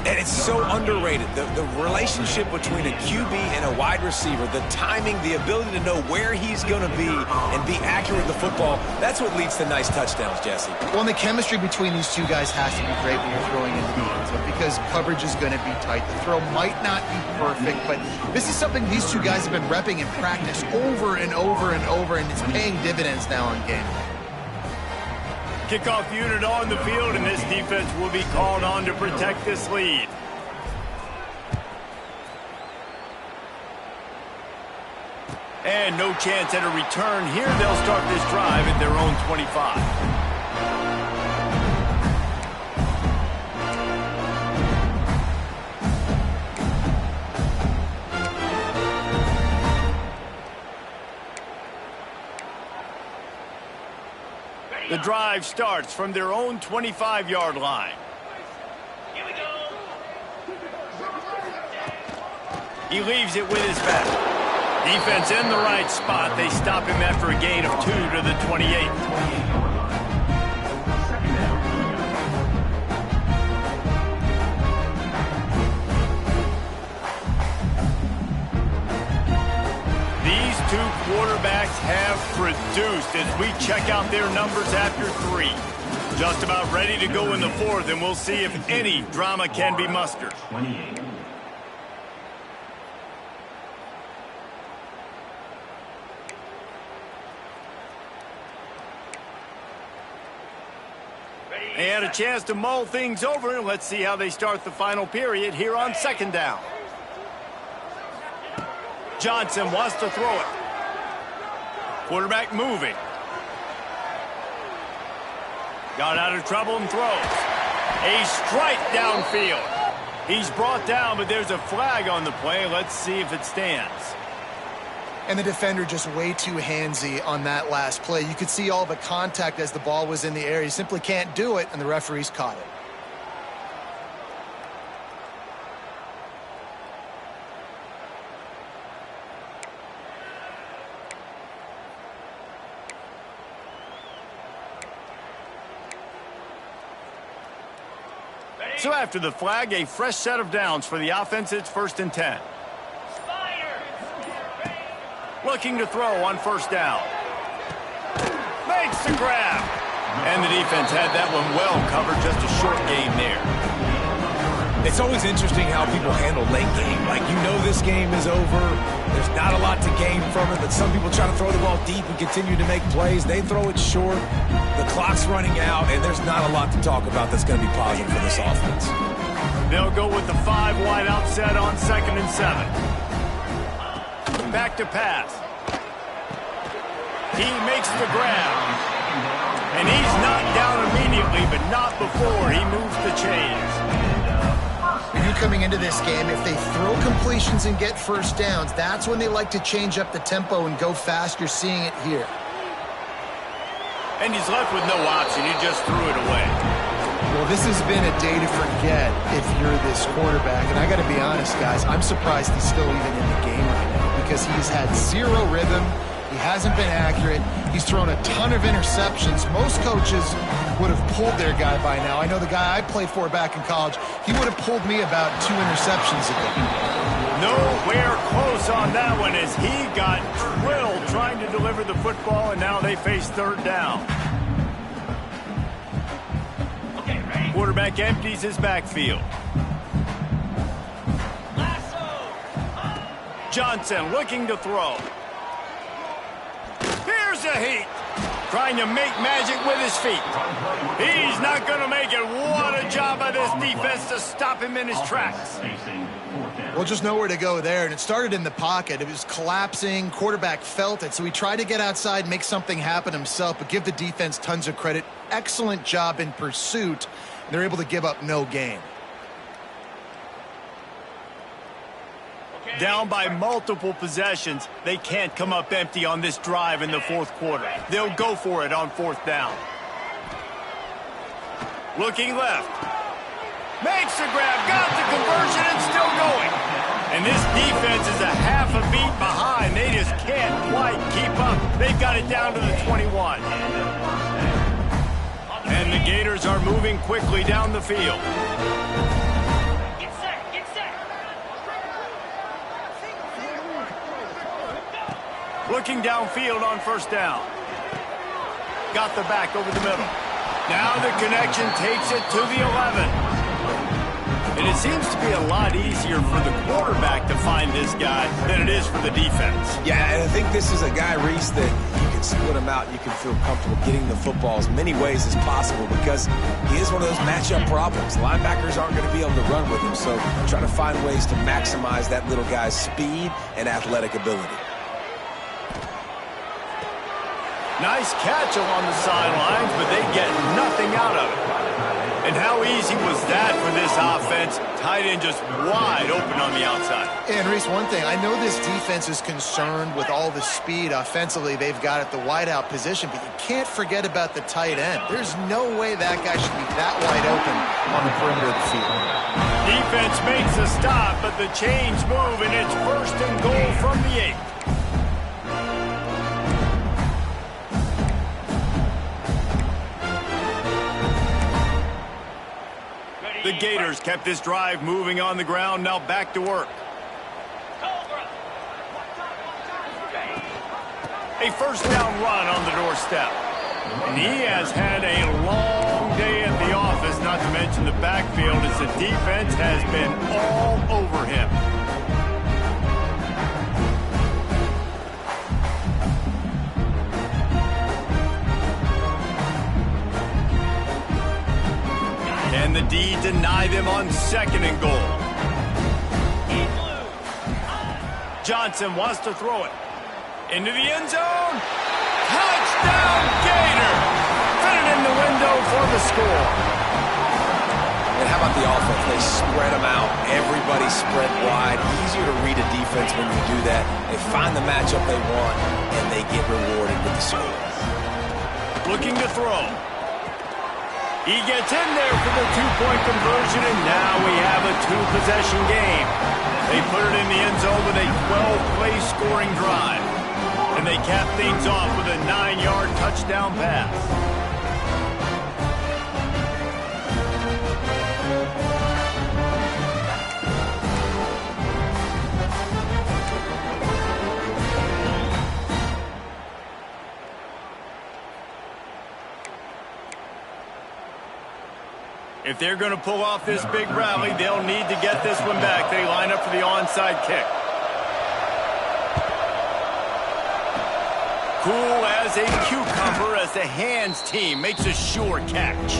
And it's so underrated. The relationship between a QB and a wide receiver, the timing, the ability to know where he's going to be and be accurate with the football, that's what leads to nice touchdowns, Jesse. Well, and the chemistry between these two guys has to be great when you're throwing into the end zone because coverage is going to be tight. The throw might not be perfect, but this is something these two guys have been repping in practice over and over and over, and it's paying dividends now on game day. Kickoff unit on the field, and this defense will be called on to protect this lead. And no chance at a return here. They'll start this drive at their own 25. The drive starts from their own 25-yard line. Here we go. He leaves it with his back. Defense in the right spot. They stop him after a gain of 2 to the 28. Two quarterbacks have produced as we check out their numbers after 3. Just about ready to go in the 4th, and we'll see if any drama can be mustered. 28. They had a chance to mull things over, and let's see how they start the final period here on 2nd down. Johnson wants to throw it. Quarterback moving. Got out of trouble and throws. A strike downfield. He's brought down, but there's a flag on the play. Let's see if it stands. And the defender just way too handsy on that last play. You could see all the contact as the ball was in the air. He simply can't do it, and the referees caught it. So after the flag, a fresh set of downs for the offense. It's 1st and 10. looking to throw on first down. Makes the grab. And the defense had that one well covered, just a short game there. It's always interesting how people handle late game. Like, you know this game is over. There's not a lot to gain from it, but some people try to throw the ball deep and continue to make plays. They throw it short. The clock's running out, and there's not a lot to talk about that's going to be positive for this offense. They'll go with the 5 wide out set on 2nd and 7. Back to pass. He makes the grab. And he's knocked down immediately, but not before he moves the chains. You coming into this game, if they throw completions and get first downs, that's when they like to change up the tempo and go fast. You're seeing it here. And he's left with no option. He just threw it away. Well, this has been a day to forget if you're this quarterback. And I got to be honest, guys, I'm surprised he's still even in the game right now because he's had zero rhythm. He hasn't been accurate. He's thrown a ton of interceptions. Most coaches would have pulled their guy by now. I know the guy I played for back in college, he would have pulled me about 2 interceptions ago. Nowhere close on that one as he got drilled trying to deliver the football, and now they face 3rd down. Quarterback empties his backfield. Johnson looking to throw. Here's a heat. Trying to make magic with his feet. He's not going to make it. What a job by this defense to stop him in his tracks. Well, just nowhere to go there, and it started in the pocket. It was collapsing. Quarterback felt it, so he tried to get outside, make something happen himself, but give the defense tons of credit. Excellent job in pursuit. They're able to give up no gain. Down by multiple possessions, they can't come up empty on this drive in the 4th quarter. They'll go for it on 4th down. Looking left. Makes the grab, got the conversion, and still going. And this defense is a half a beat behind. They just can't quite keep up. They've got it down to the 21. And the Gators are moving quickly down the field. Looking downfield on first down. Got the back over the middle. Now the connection takes it to the 11. And it seems to be a lot easier for the quarterback to find this guy than it is for the defense. Yeah, and I think this is a guy, Reese, that you can split him out. You can feel comfortable getting the football as many ways as possible because he is one of those matchup problems. Linebackers aren't going to be able to run with him, so try to find ways to maximize that little guy's speed and athletic ability. Nice catch along the sidelines, but they get nothing out of it. And how easy was that for this offense? Tight end just wide open on the outside. And, Reese, one thing, I know this defense is concerned with all the speed offensively they've got at the wideout position, but you can't forget about the tight end. There's no way that guy should be that wide open on the perimeter of the field. Defense makes a stop, but the chains move, and it's 1st and goal from the 8. The Gators kept this drive moving on the ground, now back to work. A 1st down run on the doorstep. And he has had a long day at the office, not to mention the backfield, as the defense has been all over him. And the D deny them on 2nd and goal. Johnson wants to throw it. Into the end zone. Touchdown, Gator! Fit it in the window for the score. And how about the offense? They spread them out. Everybody spread wide. Easier to read a defense when you do that. They find the matchup they want, and they get rewarded with the score. Looking to throw. He gets in there for the 2-point conversion, and now we have a 2-possession game. They put it in the end zone with a 12-play scoring drive. And they cap things off with a 9-yard touchdown pass. If they're going to pull off this big rally, they'll need to get this one back. They line up for the onside kick. Cool as a cucumber as the hands team makes a sure catch.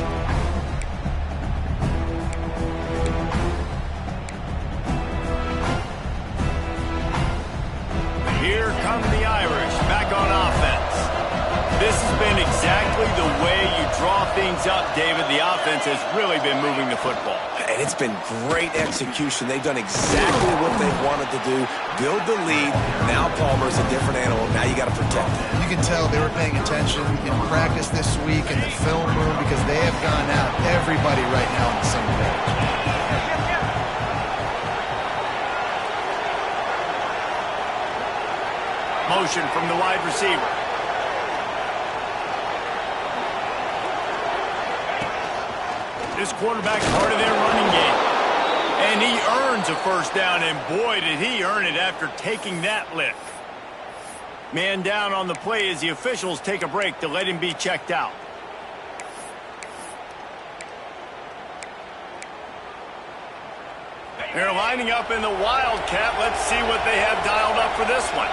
Here come the Irish back on offense. This has been exactly the way you draw things up, David. The offense has really been moving the football. And it's been great execution. They've done exactly what they wanted to do. Build the lead. Now Palmer's a different animal. Now you got to protect him. You can tell they were paying attention in practice this week in the film room because they have gone out, everybody right now on the same page. Motion from the wide receiver. This quarterback's part of their running game. And he earns a first down, and boy, did he earn it after taking that lick. Man down on the play as the officials take a break to let him be checked out. They're lining up in the Wildcat. Let's see what they have dialed up for this one.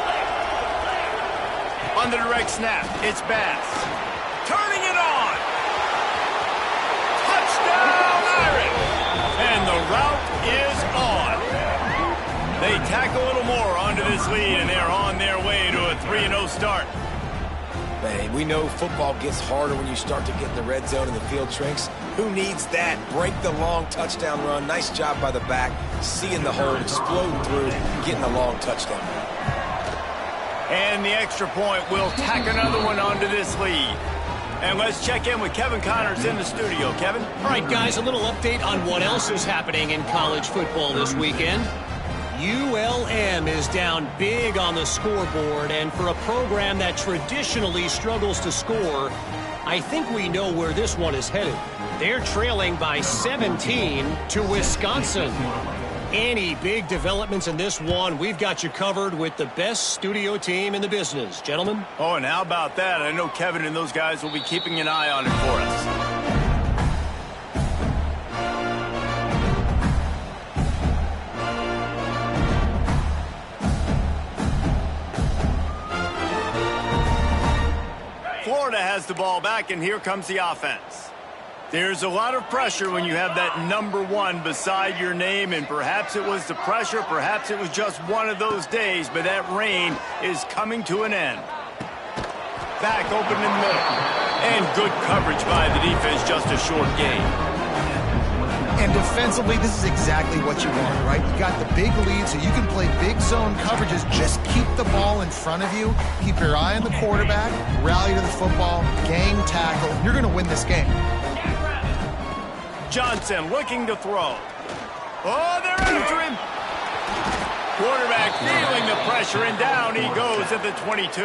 On the direct snap, it's Bass. Turning it on. Touchdown, Irish. And the route is on. They tack a little more onto this lead, and they're on their way to a 3-0 start. Man, we know football gets harder when you start to get in the red zone and the field shrinks. Who needs that? Break the long touchdown run. Nice job by the back. Seeing the hole, exploding through, getting the long touchdown run. And the extra point will tack another one onto this lead. And let's check in with Kevin Connors in the studio. Kevin? All right, guys, a little update on what else is happening in college football this weekend. ULM is down big on the scoreboard, and for a program that traditionally struggles to score, I think we know where this one is headed. They're trailing by 17 to Wisconsin. Any big developments in this one, we've got you covered with the best studio team in the business. Gentlemen? Oh, and how about that? I know Kevin and those guys will be keeping an eye on it for us. Florida has the ball back, and here comes the offense. There's a lot of pressure when you have that number 1 beside your name, and perhaps it was the pressure, perhaps it was just one of those days, but that reign is coming to an end. Back open in the middle. And good coverage by the defense, just a short gain. And defensively, this is exactly what you want, right? You got the big lead, so you can play big zone coverages. Just keep the ball in front of you. Keep your eye on the quarterback. Rally to the football. Gang tackle. You're going to win this game. Johnson looking to throw. Oh, they're after him. Quarterback feeling the pressure, and down he goes at the 22.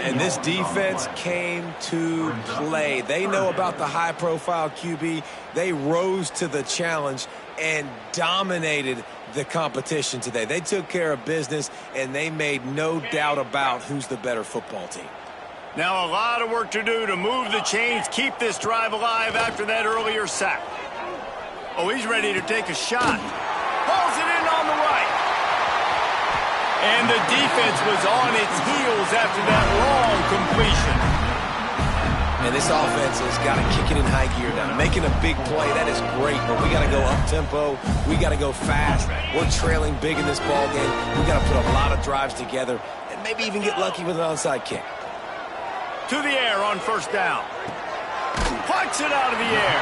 And this defense came to play. They know about the high-profile QB. They rose to the challenge and dominated the competition today. They took care of business, and they made no doubt about who's the better football team. Now a lot of work to do to move the chains, keep this drive alive after that earlier sack. Oh, he's ready to take a shot. Pulls it in on the right. And the defense was on its heels after that long completion. And this offense has got to kick it in high gear now. Making a big play, that is great, but we got to go up-tempo. We got to go fast. We're trailing big in this ball game. We got to put a lot of drives together and maybe even get lucky with an onside kick. To the air on first down. Plucks it out of the air.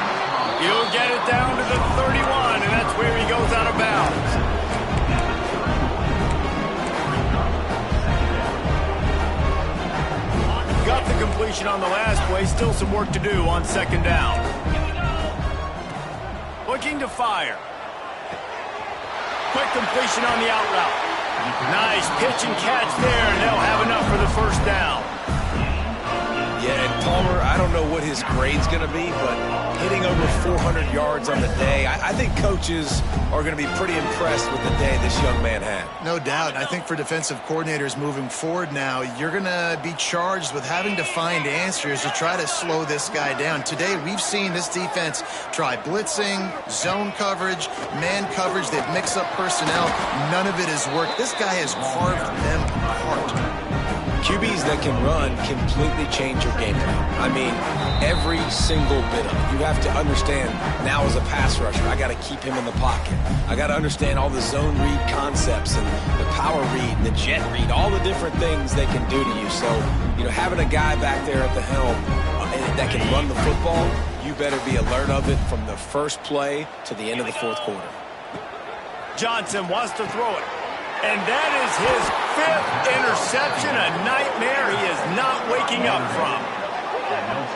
He'll get it down to the 31, and that's where he goes out of bounds. Got the completion on the last play. Still some work to do on second down. Looking to fire. Quick completion on the out route. Nice pitch and catch there, and they'll have enough for the first down. Yeah, and Palmer, I don't know what his grade's going to be, but hitting over 400 yards on the day. I think coaches are going to be pretty impressed with the day this young man had. No doubt. I think for defensive coordinators moving forward now, you're going to be charged with having to find answers to try to slow this guy down. Today, we've seen this defense try blitzing, zone coverage, man coverage. They've mixed up personnel. None of it has worked. This guy has carved them apart. QBs that can run completely change your game plan. I mean, every single bit of it. You have to understand, now as a pass rusher, I got to keep him in the pocket. I got to understand all the zone read concepts and the power read and the jet read, all the different things they can do to you. So, you know, having a guy back there at the helm that can run the football, you better be alert of it from the first play to the end of the fourth quarter. Johnson wants to throw it. And that is his 5th interception, a nightmare he is not waking up from.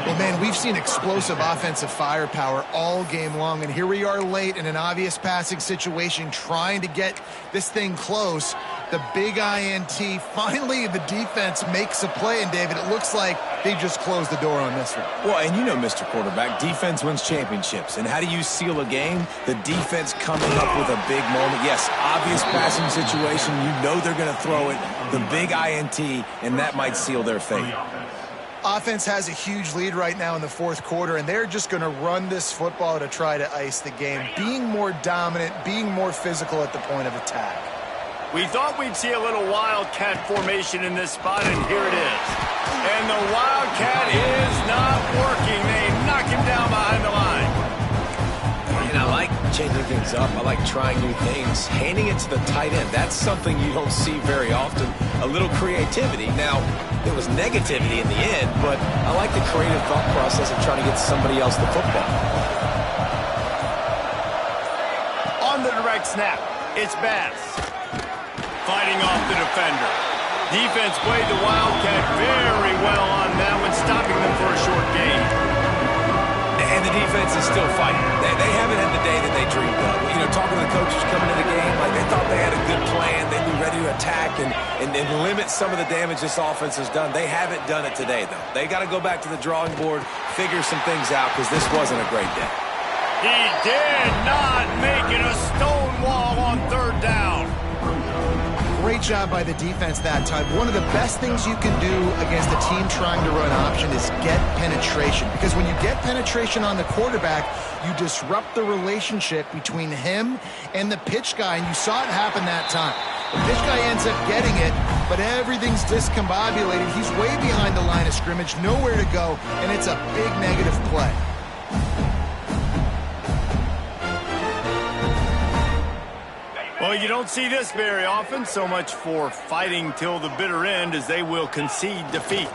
Well, man, we've seen explosive offensive firepower all game long, and here we are late in an obvious passing situation trying to get this thing close. The big INT, finally the defense makes a play, and David, it looks like they just closed the door on this one. Well, and you know, Mr. Quarterback, defense wins championships. And how do you seal a game? The defense coming up with a big moment. Yes, obvious passing situation. You know they're going to throw it. The big INT, and that might seal their fate. Offense has a huge lead right now in the fourth quarter, and they're just going to run this football to try to ice the game, being more dominant, being more physical at the point of attack. We thought we'd see a little Wildcat formation in this spot, and here it is. And the Wildcat is not working. They knock him down behind the line. And I like changing things up. I like trying new things. Handing it to the tight end, that's something you don't see very often. A little creativity. Now, there was negativity in the end, but I like the creative thought process of trying to get somebody else the football. On the direct snap, it's Bass. Fighting off the defender. Defense played the Wildcat very well on that one, stopping them for a short gain. And the defense is still fighting. They haven't had the day that they dreamed of. You know, talking to the coaches coming into the game, like they thought they had a good plan. They'd be ready to attack and limit some of the damage this offense has done. They haven't done it today, though. They got to go back to the drawing board, figure some things out, because this wasn't a great day. He did not make it a stone wall on 3rd down. Great job by the defense that time. One of the best things you can do against a team trying to run option is get penetration. Because when you get penetration on the quarterback, you disrupt the relationship between him and the pitch guy, and you saw it happen that time. The pitch guy ends up getting it, but everything's discombobulated. He's way behind the line of scrimmage, nowhere to go, and it's a big negative play. Well, you don't see this very often. So much for fighting till the bitter end, as they will concede defeat.